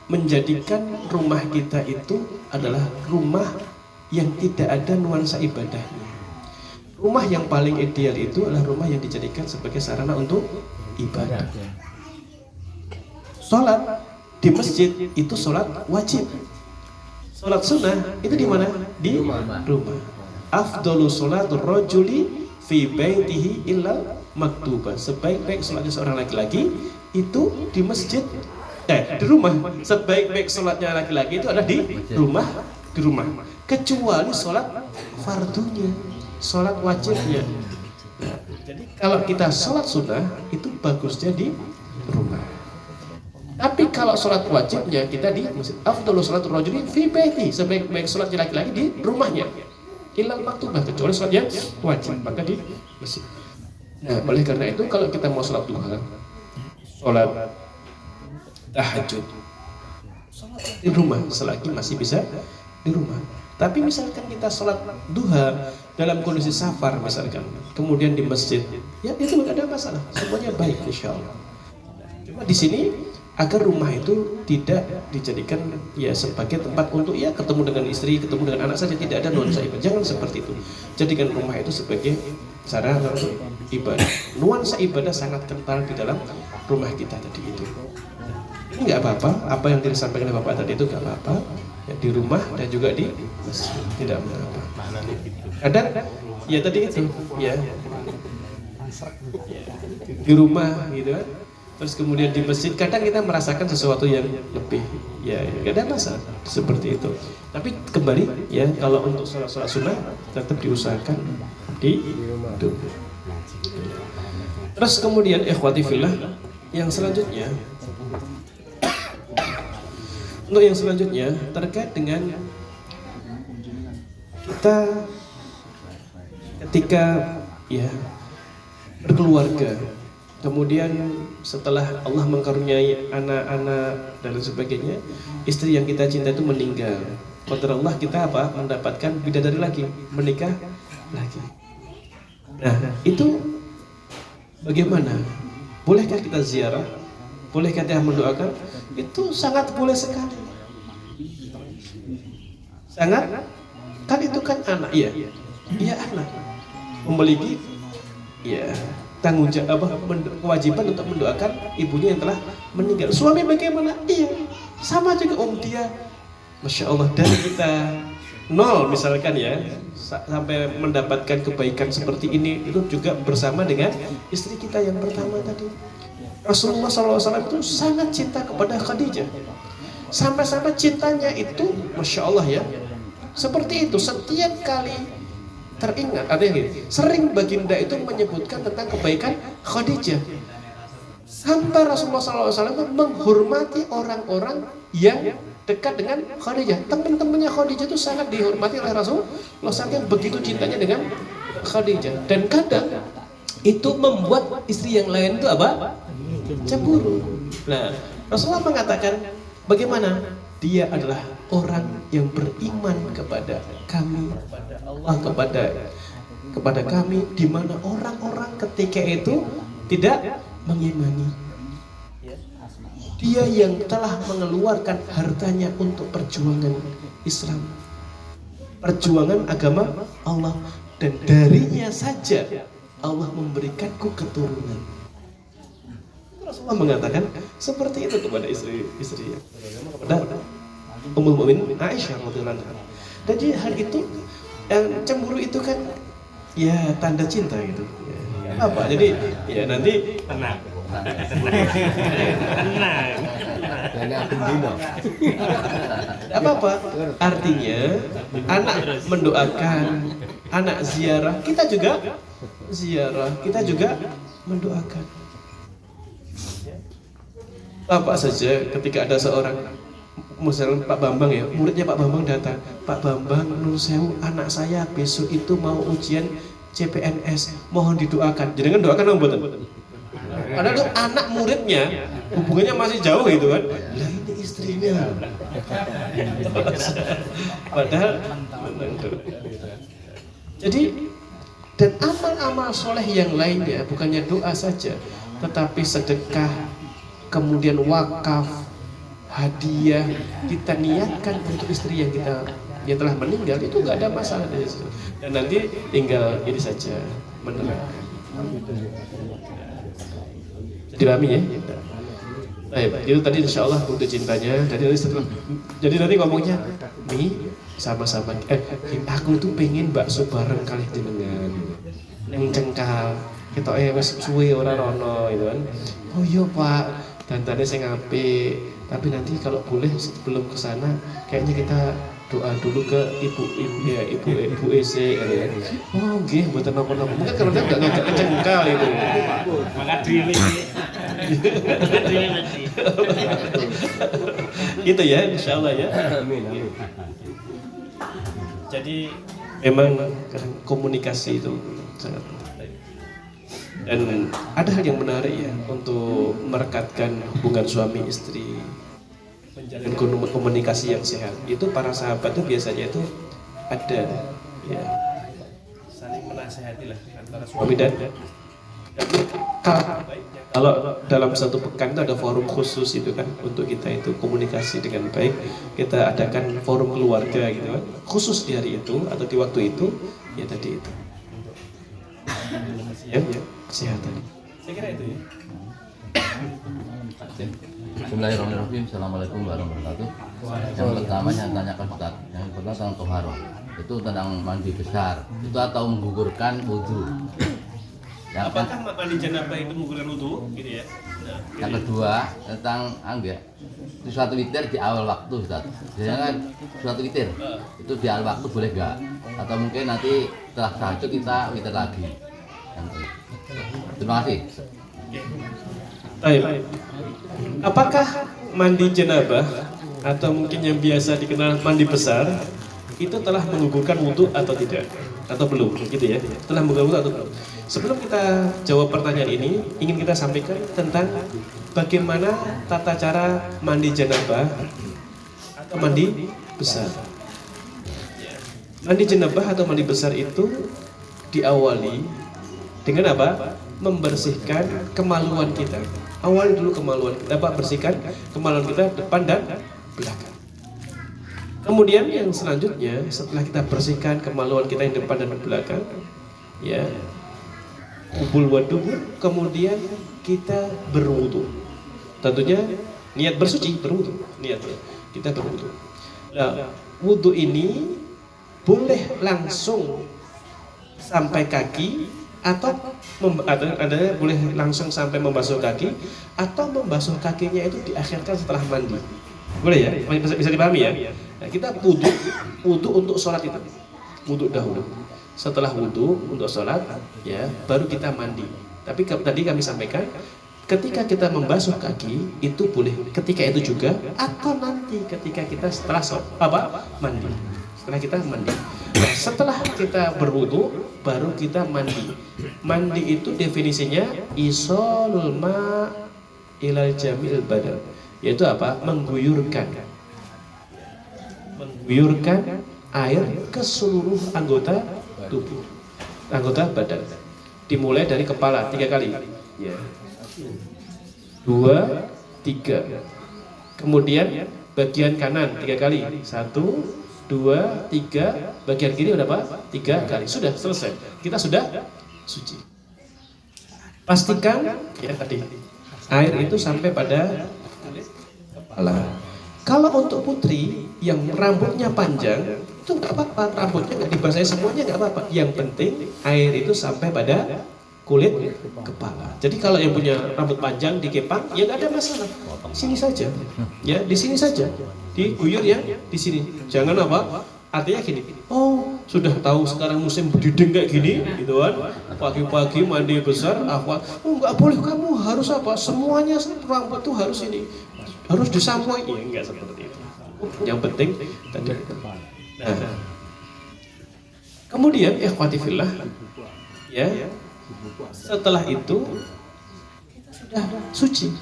menjadikan rumah kita itu adalah rumah yang tidak ada nuansa ibadahnya. Rumah yang paling ideal itu adalah rumah yang dijadikan sebagai sarana untuk ibadah. Sholat di masjid itu sholat wajib. Sholat sunnah itu di mana? Di rumah. Afdhalu sholatur rajuli fi baitihi illal maktubah. Sebaik-baik sholatnya seorang laki-laki itu di masjid, di rumah. Sebaik-baik sholatnya laki-laki itu ada di rumah, kecuali sholat fardunya, sholat wajibnya. Nah, jadi kalau kita sholat sunnah itu bagusnya di rumah. Tapi kalau sholat wajibnya kita di masjid. Afdhalu sholatur rajuli fi baitihi. Sebaik-baik sholatnya laki-laki di rumahnya. Ilal maktubah, kecuali sholat yang wajib maka di masjid. Nah, oleh karena itu kalau kita mau sholat duha, sholat tahajud, sholat di rumah selagi masih bisa di rumah. Tapi misalkan kita sholat duha dalam kondisi safar misalkan, kemudian di masjid, ya itu nggak ada masalah, semuanya baik insya Allah. Cuma di sini agar rumah itu tidak dijadikan ya sebagai tempat untuk ya ketemu dengan istri, ketemu dengan anak saja, tidak ada nuansa ibadah. Jangan seperti itu. Jadikan rumah itu sebagai sarana untuk ibadah. Nuansa ibadah sangat kental di dalam rumah kita tadi itu. Ini nggak apa-apa, apa yang disampaikan oleh Bapak tadi itu nggak apa-apa. Ya, di rumah dan juga di masjid tidak mengapa. Kadang ya tadi itu ya di rumah gitu kan. Terus kemudian di masjid kadang kita merasakan sesuatu yang lebih, ya nggak ada masalah seperti itu. Tapi kembali ya kalau untuk sholat sunnah tetap diusahakan di rumah. Terus kemudian ikhwati fillah yang selanjutnya, untuk yang selanjutnya terkait dengan kita ketika ya berkeluarga. Kemudian setelah Allah mengkaruniai anak-anak dan sebagainya, istri yang kita cinta itu meninggal. Qadarullah kita apa? Mendapatkan bidadari lagi, menikah lagi. Nah, itu bagaimana? Bolehkah kita ziarah? Bolehkah kita mendoakan? Itu sangat boleh sekali. Sangat, kan itu kan anak, iya. Iya anak. Memiliki, ya tanggung jawab kewajiban untuk mendoakan ibunya yang telah meninggal. Suami bagaimana? Iya, sama juga dia, masya Allah, dari kita nol misalkan ya sampai mendapatkan kebaikan seperti ini itu juga bersama dengan istri kita yang pertama tadi. Rasulullah SAW itu sangat cinta kepada Khadijah, sampai-sampai cintanya itu masya Allah ya seperti itu. Setiap kali teringat, ada yang gini, sering baginda itu menyebutkan tentang kebaikan Khadijah. Sampai Rasulullah SAW menghormati orang-orang yang dekat dengan Khadijah. Teman-temannya Khadijah itu sangat dihormati oleh Rasulullah SAW, begitu cintanya dengan Khadijah. Dan kadang itu membuat istri yang lain itu apa? Cemburu. Nah, Rasulullah mengatakan bagaimana? Dia adalah orang yang beriman kepada kami, kepada Allah, kepada kami, di mana orang-orang ketika itu tidak mengimani. Dia yang telah mengeluarkan hartanya untuk perjuangan Islam, perjuangan agama Allah, dan darinya saja Allah memberikanku keturunan. Rasulullah mengatakan seperti itu kepada istri-istrinya, kepada Ummul Mukminin Aisyah radhiyallahu anha. Jadi hal itu yang cemburu itu kan ya tanda cinta gitu. Ya, apa? Jadi ya nanti tenang. apa-apa. Artinya anak mendoakan, anak ziarah, kita juga ziarah, kita juga mendoakan. Apa saja ketika ada seorang, misalnya Pak Bambang ya, muridnya Pak Bambang datang, Pak Bambang, Nur Sewu, anak saya besok itu mau ujian CPNS, mohon didoakan. Jadi kan doakan dong betul. Padahal itu anak muridnya, hubungannya masih jauh gitu kan. Lah ini istrinya. Padahal jadi dan amal-amal soleh yang lainnya bukannya doa saja, tetapi sedekah, kemudian wakaf, hadiah kita niatkan untuk istri yang telah meninggal, itu nggak ada masalah dari situ. Dan nanti tinggal ini saja menerangkan. Dipahami ya? Baik, itu tadi insya Allah untuk cintanya. Jadi nanti ngomongnya, Mi sama-sama. Aku tuh pengen bakso bareng kali jenengan. Neng Cengkal. Kita wis suwe ora rono gitu kan. Oh iya Pak, dandane sing apik. Tapi nanti kalau boleh sebelum ke sana kayaknya kita doa dulu ke ibu EC kan ya. Oh nggih mboten napa-napa. Mungkin karena enggak ngajak Cengkal itu. Maka diri. Gitu ya, insyaallah ya. Amin. Jadi memang komunikasi itu sangat penting. Dan ada hal yang menarik ya untuk merekatkan hubungan suami istri, menjalin komunikasi yang sehat. Itu para sahabat itu biasanya itu ada ya saling menasehati lah antara suami dan kalau dalam satu pekan itu ada forum khusus itu kan untuk kita itu komunikasi dengan baik, kita adakan forum keluarga gitu kan khusus di hari itu atau di waktu itu ya tadi itu ya kesehatan. Saya kira itu ya. Bismillahirrahmanirrahim. Assalamualaikum warahmatullahi wabarakatuh. Yang pertama yang tanyakan Ustaz, yang pertama tentang toharo, itu tentang mandi besar, itu atau menggugurkan wudhu. Apakah mandi janabah itu menggugurkan wudhu gitu ya? Yang kedua tentang angga, itu suatu witir di awal waktu Ustaz. Biasanya kan suatu witir itu di awal waktu boleh nggak? Atau mungkin nanti setelah tahajud kita witir lagi. Terima kasih. Baik. Apakah mandi janabah atau mungkin yang biasa dikenal mandi besar itu telah menggugurkan wudhu atau tidak? Atau belum gitu ya? Telah menggugurkan wudhu atau belum? Sebelum kita jawab pertanyaan ini, ingin kita sampaikan tentang bagaimana tata cara mandi janabah atau mandi besar. Mandi janabah atau mandi besar itu diawali dengan apa? Membersihkan kemaluan kita. Awali dulu kemaluan kita, bersihkan kemaluan kita depan dan belakang. Kemudian yang selanjutnya setelah kita bersihkan kemaluan kita yang depan dan belakang, ya, kubul wadubur, kemudian kita berwudu. Tentunya niat bersuci, berwudu, niat kita berwudu. Nah, wudu ini boleh langsung sampai kaki atau ada boleh langsung sampai membasuh kaki atau membasuh kakinya itu diakhirkan setelah mandi. Boleh ya? Bisa dipahami ya? Nah, kita wudu untuk sholat itu. Wudu dahulu. Setelah wudu untuk sholat, ya, baru kita mandi. Tapi tadi kami sampaikan, ketika kita membasuh kaki itu boleh ketika itu juga atau nanti ketika kita setelah mandi. Setelah kita mandi. Nah, setelah kita berwudu baru kita mandi. Mandi itu definisinya isolul ma ilal jamil badan, yaitu apa? Mengguyurkan air ke seluruh anggota tubuh, anggota badan. Dimulai dari kepala 3 kali, ya. 2, 3. Kemudian bagian kanan 3 kali. 1, 2, 3, bagian kiri udah apa? 3 kali. Sudah selesai. Kita sudah suci. Pastikan ya tadi Air itu sampai pada kepala. Kalau untuk putri yang rambutnya panjang itu nggak apa-apa, rambutnya nggak dibasahi semuanya nggak apa-apa. Yang penting air itu sampai pada kulit kepala. Jadi kalau yang punya rambut panjang dikepang, ya nggak ada masalah. Sini saja, ya di sini saja, diguyur ya di sini. Jangan apa? Artinya gini. Oh, sudah tahu sekarang musim berdiding kayak gini, gitu kan? Pagi-pagi mandi besar, apa? Oh, nggak boleh, kamu harus apa? Semuanya rambut tuh harus ini, harus disampoi. Ya nggak seperti itu. Yang penting tadi. Nah, kemudian ikhwati fillah, ya. Setelah itu kita sudah suci,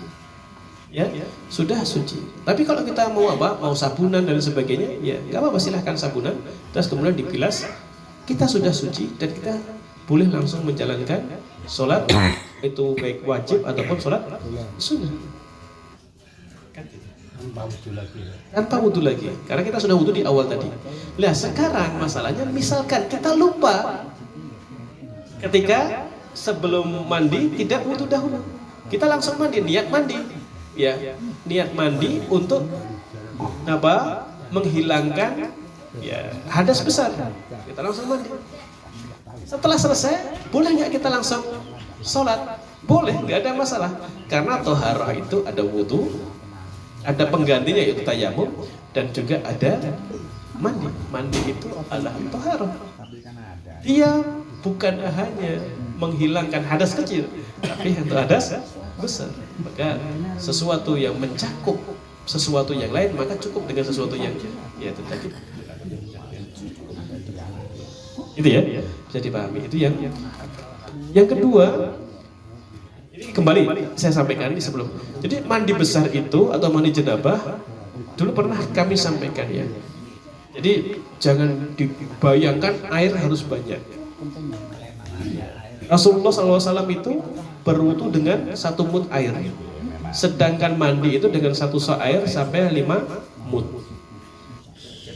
ya sudah suci. Tapi kalau kita mau apa, mau sabunan dan sebagainya, ya nggak apa-apa, silahkan sabunan. Terus kemudian dibilas, kita sudah suci dan kita boleh langsung menjalankan sholat itu baik wajib ataupun sholat sunnah. Tanpa wudhu lagi, karena kita sudah wudhu di awal tadi. Nah sekarang masalahnya, misalkan kita lupa ketika sebelum mandi tidak wudhu dahulu, kita langsung mandi, niat mandi, ya niat mandi untuk apa? Menghilangkan ya hadas besar, kita langsung mandi. Setelah selesai, boleh nggak kita langsung sholat? Boleh, nggak ada masalah, karena toharoh itu ada wudhu, ada penggantinya yaitu tayamum, dan juga ada mandi. Mandi itu adalah toharoh. Dia bukan hanya menghilangkan hadas kecil, tapi untuk hadas besar. Maka sesuatu yang mencakup sesuatu yang lain, maka cukup dengan sesuatu yang ya itu tadi. Itu ya, bisa dipahami. Itu yang kedua. Ini kembali saya sampaikan di sebelum. Jadi mandi besar itu atau mandi jenabah dulu pernah kami sampaikan ya. Jadi jangan dibayangkan air harus banyak. Rasulullah SAW itu berwudu dengan 1 mud air, sedangkan mandi itu dengan 1 sa air sampai 5 mud.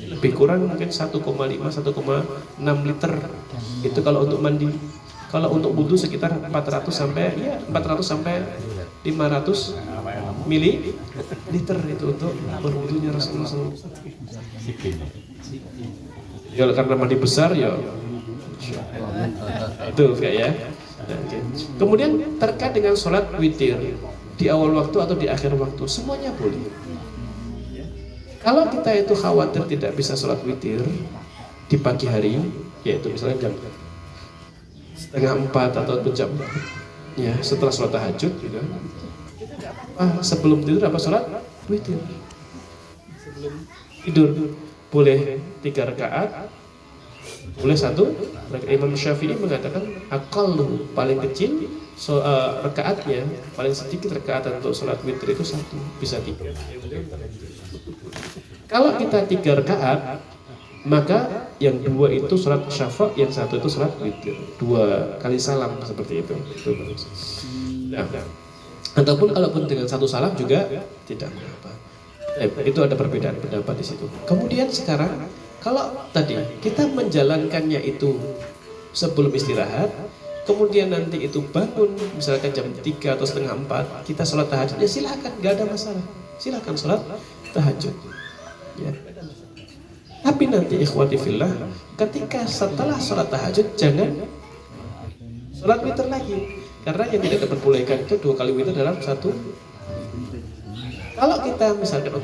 Lebih kurang mungkin 1,5 1,6 liter itu kalau untuk mandi. Kalau untuk wudu sekitar 400 sampai 500 mililiter itu untuk berwudunya Rasulullah SAW. Ya karena mandi besar ya. Itu ya. Kemudian terkait dengan sholat witir di awal waktu atau di akhir waktu, semuanya boleh. Kalau kita itu khawatir tidak bisa sholat witir di pagi hari, yaitu misalnya jam 3:30 atau jam ya setelah sholat tahajud gitu. Sebelum tidur apa sholat witir. Sebelum tidur boleh 3 rakaat, boleh 1 rakaat. Imam Syafi'i mengatakan aqallu paling kecil rakaatnya, paling sedikit rakaat untuk sholat witir itu 1, bisa 3. Kalau kita 3 rakaat, maka yang 2 itu sholat syafa', yang 1 itu sholat witir, 2 kali salam seperti itu. Nah, ataupun kalaupun dengan 1 salam juga tidak mengapa. Itu ada perbedaan pendapat di situ. Kemudian sekarang kalau tadi kita menjalankannya itu sebelum istirahat, kemudian nanti itu bangun misalkan jam 3 atau 3:30 kita sholat tahajud, ya silahkan, nggak ada masalah, silahkan sholat tahajud ya. Tapi nanti ikhwati fillah, ketika setelah sholat tahajud jangan sholat witir lagi, karena yang tidak diperbolehkan itu 2 kali witir dalam 1. Kalau kita misalkan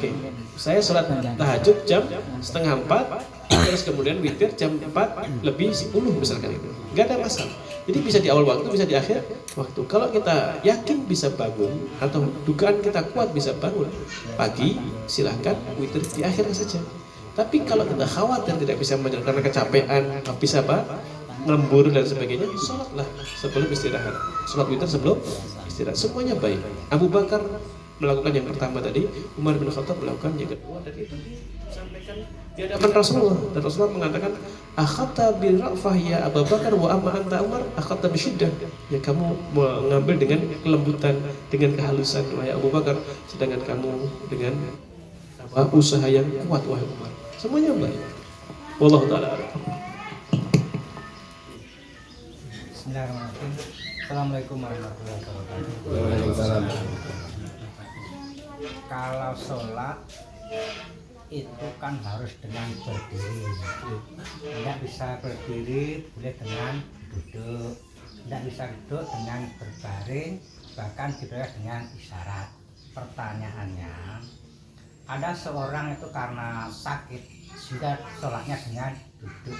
saya sholat tahajud jam 3:30, terus kemudian witir jam 4:10 misalkan itu, nggak ada masalah. Jadi bisa di awal waktu, bisa di akhir waktu. Kalau kita yakin bisa bangun atau dugaan kita kuat bisa bangun pagi, silahkan witir di akhir saja. Tapi kalau kita khawatir tidak bisa menjalankan karena kecapean, bisa ngembur dan sebagainya, sholatlah sebelum istirahat. Sholat witir sebelum istirahat, semuanya baik. Abu Bakar melakukan yang pertama tadi, Umar bin Khattab melakukan yang kedua, dan itu disampaikan di hadapan Rasulullah. Dan Rasulullah mengatakan, akhadta bil ra'fah ya Abu Bakar wa amma anta Umar akhadta bisyiddah. Ya kamu mengambil dengan kelembutan, dengan kehalusan wahai Abu Bakar, sedangkan kamu dengan usaha yang kuat wahai Umar. Semuanya baik. Wallahu taala. Bismillahirrahmanirrahim. Assalamualaikum warahmatullahi wabarakatuh. Kalau sholat itu kan harus dengan berdiri. Tidak bisa berdiri, boleh dengan duduk. Tidak bisa duduk dengan berbaring, bahkan diboleh dengan isyarat. Pertanyaannya, ada seorang itu karena sakit sehingga sholatnya dengan duduk.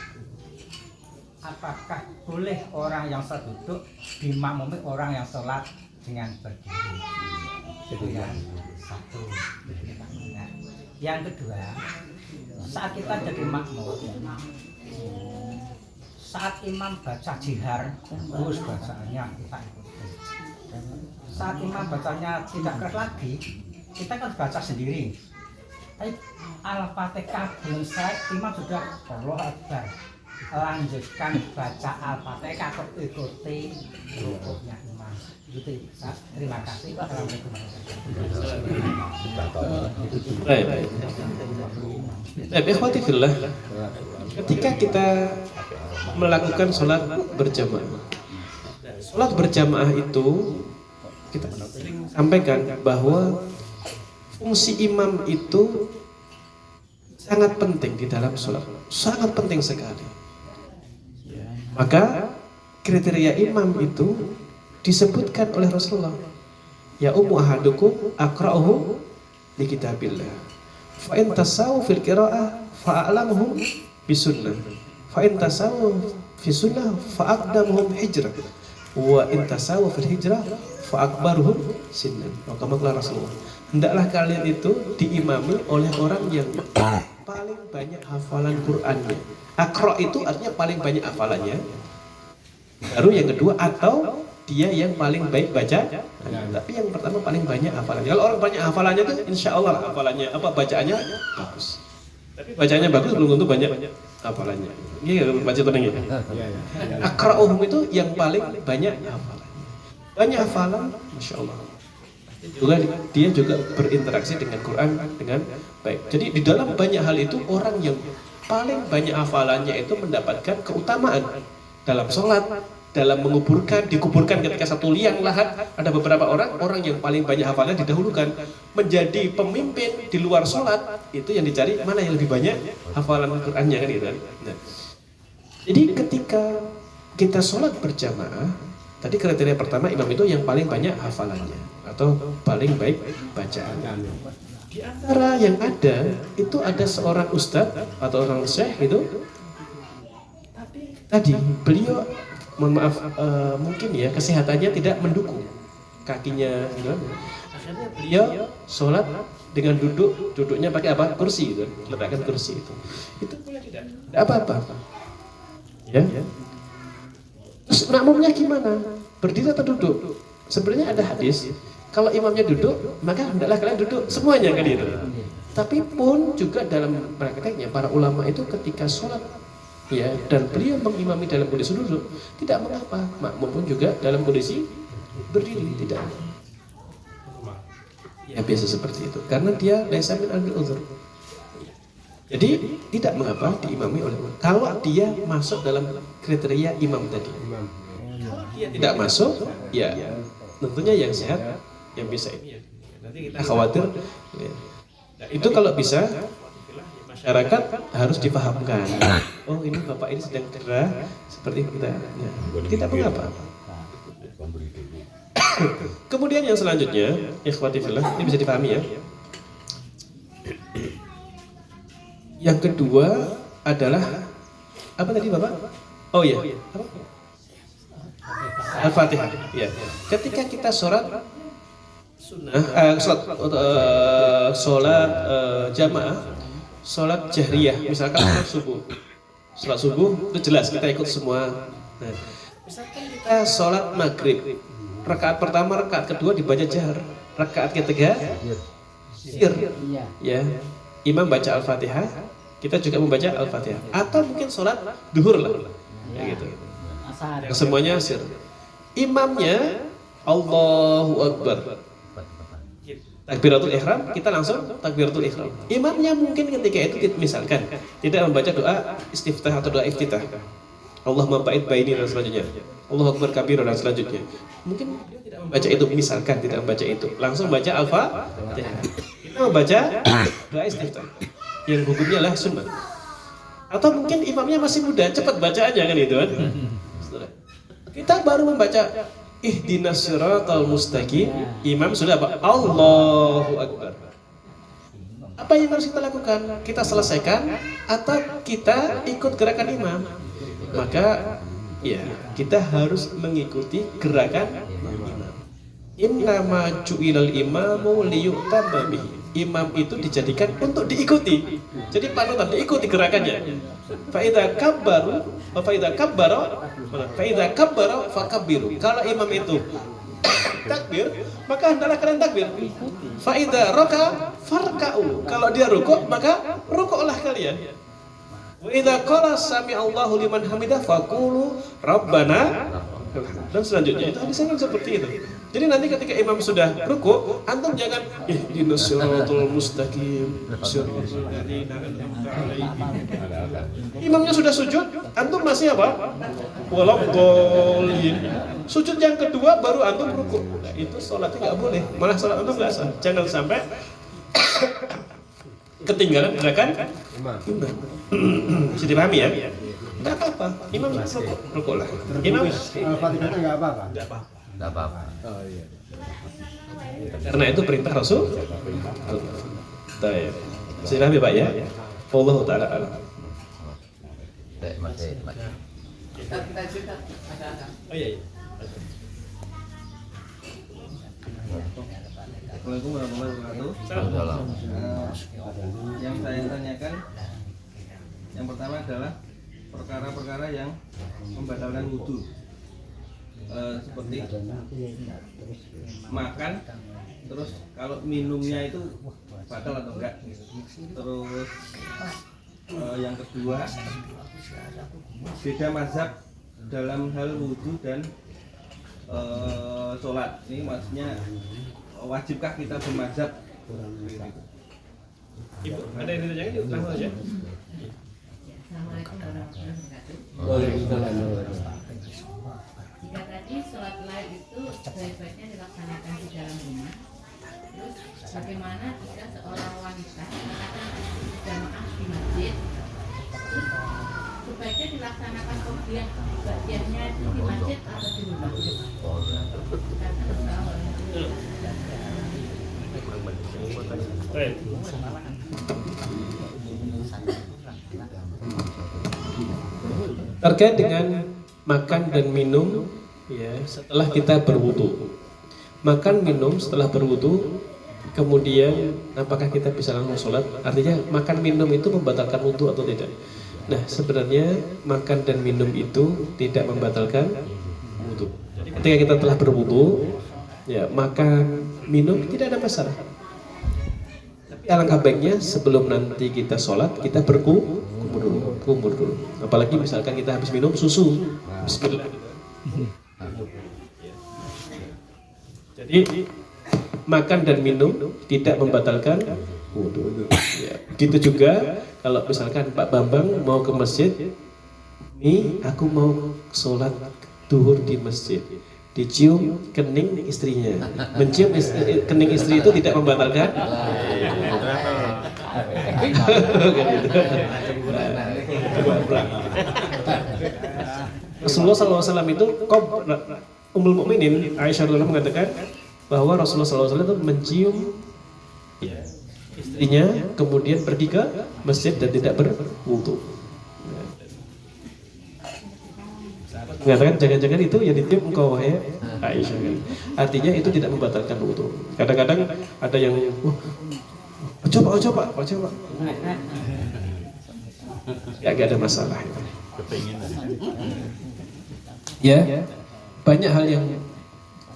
Apakah boleh orang yang sholat duduk dimakmumi orang yang sholat dengan berdiri? Itu yang satu. Yang kedua, saat kita jadi makmum, saat imam baca jihar, terus bacaannya kita ikuti. Saat imam bacanya tidak keras lagi, kita kan baca sendiri. Tapi Al-Fatihah belum selesai, imam sudah Allahu Akbar. Lanjutkan baca Al-Fatihah, ikuti rukuknya imam. Gitu, terima kasih. Assalamualaikum Baik, ikhwati fillah. Ketika kita melakukan sholat berjamaah, sholat berjamaah itu kita sering sampaikan bahwa fungsi imam itu sangat penting di dalam sholat, sangat penting sekali. Maka kriteria imam itu disebutkan oleh Rasulullah, ya ummu ahadukum aqra'uhu li kitabillah fa in tasawu fil qira'ah fa a'lamuhum bisunnah fa in tasawu fi sunnah fa aqdamuhum hijrah wa in tasawu fil hijrah fa akbaruhum sinnan. Maka Rasulullah, hendaklah kalian itu diimami oleh orang yang paling banyak hafalan Qur'annya. Aqra itu artinya paling banyak hafalannya. Baru yang kedua, atau dia yang paling baik baca. Tapi yang pertama paling banyak hafalannya. Kalau orang banyak hafalannya itu insya Allah hafalannya bacaannya bagus. Tapi bacanya bagus belum tentu banyak hafalannya. Ini baca tenang ya. Aqra'uhum itu yang paling banyak hafalan. Banyak hafalan, masya Allah. Juga dia juga berinteraksi dengan Quran dengan baik. Jadi di dalam banyak hal itu orang yang paling banyak hafalannya itu mendapatkan keutamaan dalam sholat, dalam dikuburkan ketika satu liang lahat. Ada beberapa orang yang paling banyak hafalannya didahulukan menjadi pemimpin di luar sholat. Itu yang dicari, mana yang lebih banyak hafalan Qurannya kan gitu. Nah, jadi ketika kita sholat berjamaah, tadi kriteria pertama imam itu yang paling banyak hafalannya atau paling baik bacaan. Di antara yang ada itu ada seorang ustadz atau orang syekh itu, tapi tadi beliau mohon maaf mungkin ya kesehatannya tidak mendukung kakinya gitu. Akhirnya beliau sholat dengan duduknya pakai apa? Kursi gitu, letakkan kursi itu boleh tidak apa-apa ya. Terus makmumnya gimana? Berdiri atau duduk? Sebenarnya ada hadis, kalau imamnya duduk, maka hendaklah kalian duduk semuanya kan itu. Tapi pun juga dalam prakteknya para ulama itu ketika sholat ya dan beliau mengimami dalam kondisi duduk, tidak mengapa. Makmum pun juga dalam kondisi berdiri, tidak. Ya biasa seperti itu. Karena dia laisa min al-uzur. Jadi tidak mengapa diimami oleh imam. Kalau dia masuk dalam kriteria imam tadi. Kalau dia tidak masuk, ya tentunya yang sehat yang bisa ini ya. Nanti kita khawatir. Ya. Nah, itu kalau bisa masyarakat harus dipahamkan. Oh ini bapak ini sedang cedera seperti kita. Ya. Tidak mengapa. Kemudian yang selanjutnya, ikhwati fillah, ini bisa dipahami ya. Yang kedua adalah apa tadi Bapak? Oh iya. Al-Fatihah. Ya. Ketika kita sholat sunnah, sholat jamaah, sholat jahriyah, misalkan sholat subuh itu jelas kita ikut semua. Nah, misalkan kita sholat maghrib, rakaat pertama, rakaat kedua dibaca jahar, rakaat ketiga sir, ya. Imam baca Al-Fatihah, kita juga membaca Al-Fatihah. Atau mungkin sholat duhur lah, ya gitu. Semuanya sir. Imamnya Allahu Akbar, takbiratul ihram, kita langsung takbiratul ihram. Imamnya mungkin ketika itu misalkan tidak membaca doa istiftah atau doa iftitah, Allahumma ba'id baini dan sebagainya. Allahu Akbar kabir dan selanjutnya. Mungkin dia tidak membaca itu, misalkan tidak membaca itu, langsung baca Al-Fatihah. Kita membaca doa istiftah yang hukumnya adalah sunnah. Atau mungkin imamnya masih muda, cepat baca aja kan itu kan. Kita baru membaca ihdinas siratal mustaqim, imam sudah apa? Allahu Akbar. Apa yang harus kita lakukan? Kita selesaikan atau kita ikut gerakan imam? Maka ya, kita harus mengikuti gerakan imam. Innama ju'ilal imamu liyu'tamma bihi. Imam itu dijadikan untuk diikuti. Jadi panutan, diikuti gerakannya. Fa idza kabbaru wa fa idza kabbara fakabbiru. Kalau imam itu takbir, maka hendaklah kalian takbir. Fa idza raka farka'u. Kalau dia rukuk, maka rukuklah kalian. Wa idza qala sami'allahu liman hamidah faqulu rabbana, dan selanjutnya itu hadisnya seperti itu. Jadi nanti ketika imam sudah rukuk, antum jangan ihdinas siratal mustaqim siratal ladzina an'amta 'alaihim. Imamnya sudah sujud, antum masih apa? Waladhdallin. Sujud yang kedua baru antum rukuk. Nah, itu salatnya enggak boleh. Malah salat antum enggak sah. Jangan sampai ketinggalan gerakan imam. Bisa dipahami ya? Enggak apa-apa. Imam rukuk lah. Imam Al-Fatihahnya enggak apa-apa. enggak apa-apa. Enggak apa-apa. Oh iya. Karena itu perintah Rasul. Baik. Sudah Pak ya? Wallahu taala alam. Masih. Oh iya. Assalamualaikum warahmatullahi wabarakatuh. Salam. Yang saya tanyakan, yang pertama adalah perkara-perkara yang membatalkan wudhu, seperti makan, terus kalau minumnya itu batal atau enggak. Terus yang kedua, beda mazhab dalam hal wudhu dan sholat. Ini maksudnya, wajibkah kita bermazhab? Ibu, ada yang ditanyakan? Langsung aja. Assalamualaikum warahmatullahi wabarakatuh. Waalaikumsalam. Jika tadi sholat lain itu sebaik-baiknya dilaksanakan di dalam rumah, terus bagaimana jika seorang wanita mengatakan jamaah di masjid, terus sebaiknya dilaksanakan bagiannya itu di masjid atau di rumah? Baik. Terkait dengan makan dan minum ya setelah kita berwudu. Makan minum setelah berwudu, kemudian apakah kita bisa langsung sholat? Artinya makan minum itu membatalkan wudu atau tidak? Nah, sebenarnya makan dan minum itu tidak membatalkan wudu. Ketika kita telah berwudu, ya makan minum tidak ada masalah. Tapi alangkah baiknya sebelum nanti kita sholat, kita kumur dulu. Apalagi misalkan kita habis minum susu, bismillah. Jadi makan dan minum tidak membatalkan wudu. Ya, begitu juga kalau misalkan Pak Bambang mau ke masjid, nih aku mau sholat duhur di masjid, dicium kening istrinya. Mencium kening istri itu tidak membatalkan. Rasulullah SAW itu Ummul Mukminin Aisyah radhiyallahu mengatakan bahwa Rasulullah SAW itu mencium istrinya, kemudian pergi ke masjid dan tidak berwudu. Mengatakan jangan-jangan itu yang ditiup engkau wahai Aisyah. Artinya itu tidak membatalkan wudu. Kadang-kadang ada yang coba. Ya, gak ada masalah. Ya, banyak hal yang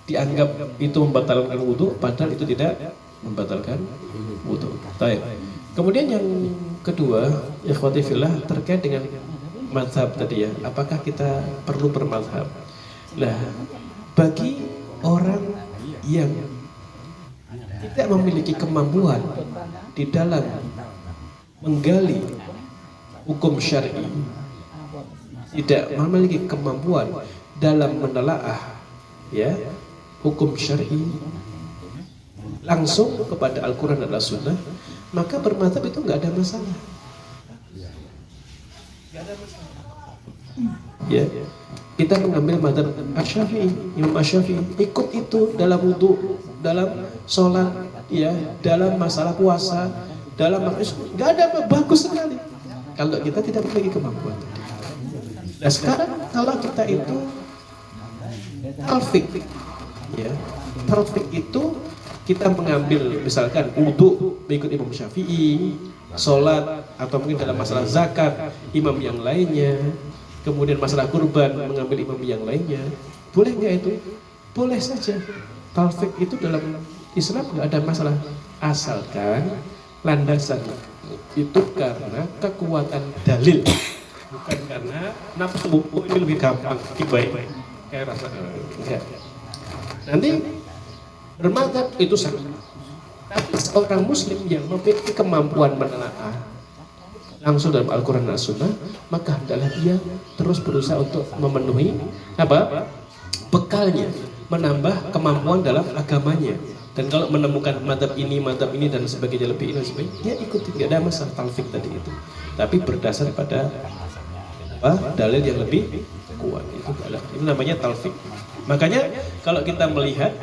dianggap itu membatalkan wudu, padahal itu tidak membatalkan wudu. Baik. Kemudian yang kedua, ikhwati fillah, terkait dengan mazhab tadi ya, apakah kita perlu bermazhab? Nah, bagi orang yang tidak memiliki kemampuan di dalam menggali hukum syar'i, tidak memiliki kemampuan dalam menelaah ya hukum syar'i langsung kepada Al-Quran dan As-Sunnah, maka bermadzhab itu nggak ada masalah. Ya, kita mengambil madzhab Asy-Syafi'i, Imam Asy-Syafi'i ikut itu dalam wudu, dalam sholat, ya, dalam masalah puasa, dalam nggak ada apa, bagus sekali. Kalau kita tidak memiliki kemampuan. Nah sekarang kalau kita itu talfik, ya, talfik itu kita mengambil misalkan wudu mengikut Imam Syafi'i, sholat atau mungkin dalam masalah zakat imam yang lainnya, kemudian masalah kurban mengambil imam yang lainnya, boleh nggak itu? Boleh saja. Talfik itu dalam Islam nggak ada masalah, asalkan landasan itu karena kekuatan dalil, bukan karena nafsu. Ini lebih gampang, baik kayak rasa enggak. Nanti bermadzhab itu sama. Tapi seorang muslim yang memiliki kemampuan menelaah langsung dalam Al-Quran dan As-Sunnah, maka adalah dia terus berusaha untuk memenuhi apa? Bekalnya, menambah kemampuan dalam agamanya. Dan kalau menemukan madhab ini dan sebagainya lebih ini sebagainya, dia ikuti, tidak ada masalah talfik tadi itu. Tapi berdasar pada apa? Dalil yang lebih kuat itu adalah ini namanya talfik. Makanya kalau kita melihat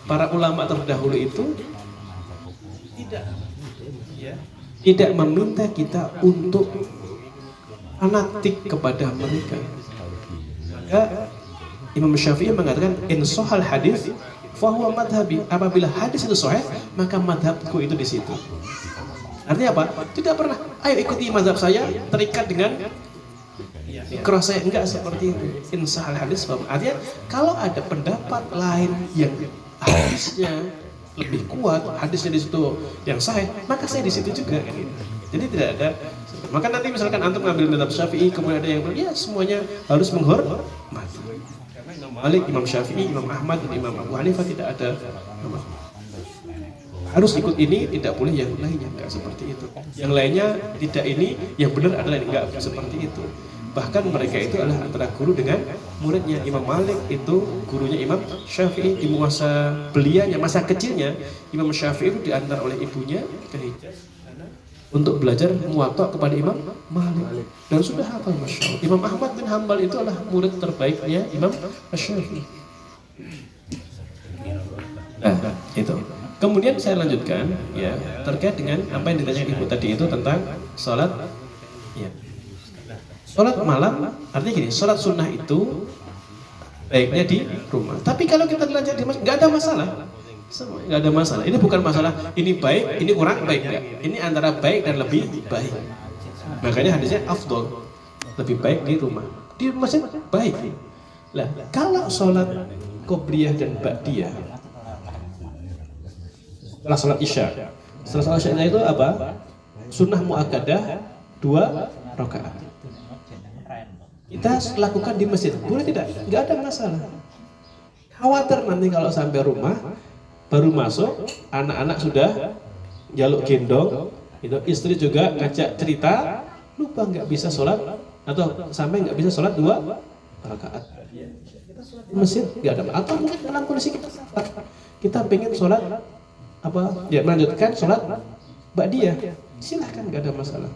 para ulama terdahulu itu tidak meminta kita untuk fanatik kepada mereka. Maka Imam Syafi'i mengatakan in sahal hadis fahuwa madhabi. Apabila hadis itu sahih, maka madhabku itu di situ. Artinya apa? Tidak pernah ayo ikuti madhab saya terikat dengan keras saya, enggak seperti itu. In sahal hadis fahuwa. Artinya kalau ada pendapat lain yang hadisnya lebih kuat, hadisnya di situ yang sahih, maka saya di situ juga. Jadi tidak ada. Maka nanti misalkan antum ngambil mazhab Syafi'i, kemudian ada yang bilang ya semuanya harus menghormati. Karena Imam Malik, Imam Syafi'i, Imam Ahmad, dan Imam Abu Hanifah tidak ada harus ikut ini, tidak boleh yang lainnya, enggak seperti itu. Yang lainnya tidak ini, yang benar adalah enggak seperti itu. Bahkan mereka itu adalah antara guru dengan muridnya. Imam Malik itu gurunya Imam Syafi'i. Di masa belianya, masa kecilnya, Imam Syafi'i itu diantar oleh ibunya ke Hijaz untuk belajar muwatta kepada Imam Malik. Dan sudah hafal, Masya Allah. Imam Ahmad bin Hambal itu adalah murid terbaiknya Imam Syafi'i. Nah, itu. Kemudian saya lanjutkan ya terkait dengan apa yang ditanyakan ibu tadi itu tentang sholat. Ya. Sholat malam, artinya gini, sholat sunnah itu baiknya di rumah. Tapi kalau kita belajar di masjid, nggak ada masalah. Nggak ada masalah. Ini bukan masalah ini baik, ini kurang baik, enggak. Ini antara baik dan lebih baik. Makanya hadisnya afdol, lebih baik di rumah. Di masjid baik. Lah, kalau sholat qobliyah dan ba'diyah, setelah sholat isya, setelah sholat isya itu apa? Sunnah muakkadah 2 rakaat. Kita lakukan di masjid, boleh tidak? Nggak ada masalah. Khawatir nanti kalau sampai rumah, baru masuk, anak-anak sudah jaluk gendong, itu istri juga ngajak cerita, lupa nggak bisa sholat, atau sampai nggak bisa sholat 2 rakaat. Di masjid nggak ada, atau mungkin dalam kondisi kita sabar, kita pengen sholat apa? Ya melanjutkan sholat ba'diyah, silahkan, nggak ada masalah.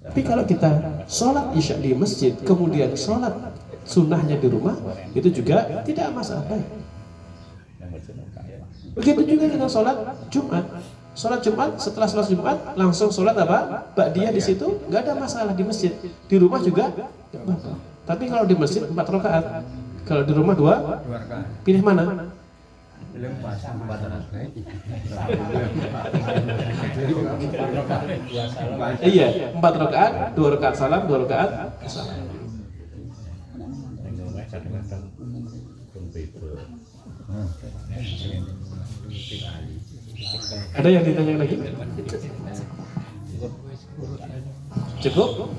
Tapi kalau kita sholat isya di masjid, kemudian sholat sunnahnya di rumah, itu juga tidak masalah. Begitu juga dengan sholat Jumat. Sholat Jumat, setelah sholat Jumat langsung sholat apa? Ba'diyah di situ, nggak ada masalah di masjid. Di rumah juga nggak apa-apa. Tapi kalau di masjid 4 rakaat, kalau di rumah 2 rakaat. Pilih mana? Iya, 4 rakaat, 2 rakaat salam, 2 rakaat salam. Ada yang ditanya lagi? Cukup?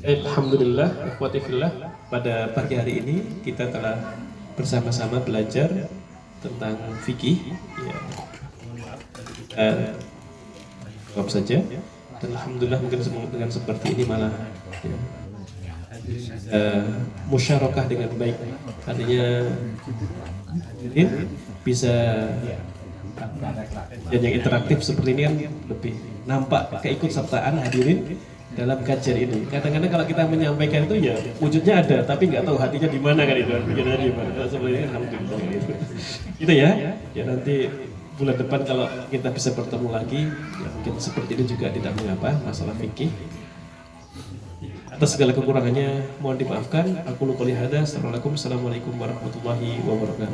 Alhamdulillah, ikhwati fillah, pada pagi hari ini kita telah bersama-sama belajar tentang fikih, ya. Saja. Dan alhamdulillah mungkin dengan seperti ini malah ya, musyarakah dengan baik. Artinya bisa dan yang interaktif seperti ini kan lebih nampak keikutsertaan hadirin dalam kajian ini. Kadang-kadang kalau kita menyampaikan itu ya wujudnya ada, tapi nggak tahu hatinya di mana kan itu, pikirannya di mana. Seperti ini, alhamdulillah. Gitu ya. Ya nanti bulan depan kalau kita bisa bertemu lagi, ya mungkin seperti ini juga tidak mengapa masalah fikih. Atas segala kekurangannya mohon dimaafkan. Aku qouli hadza. Assalamualaikum warahmatullahi wabarakatuh.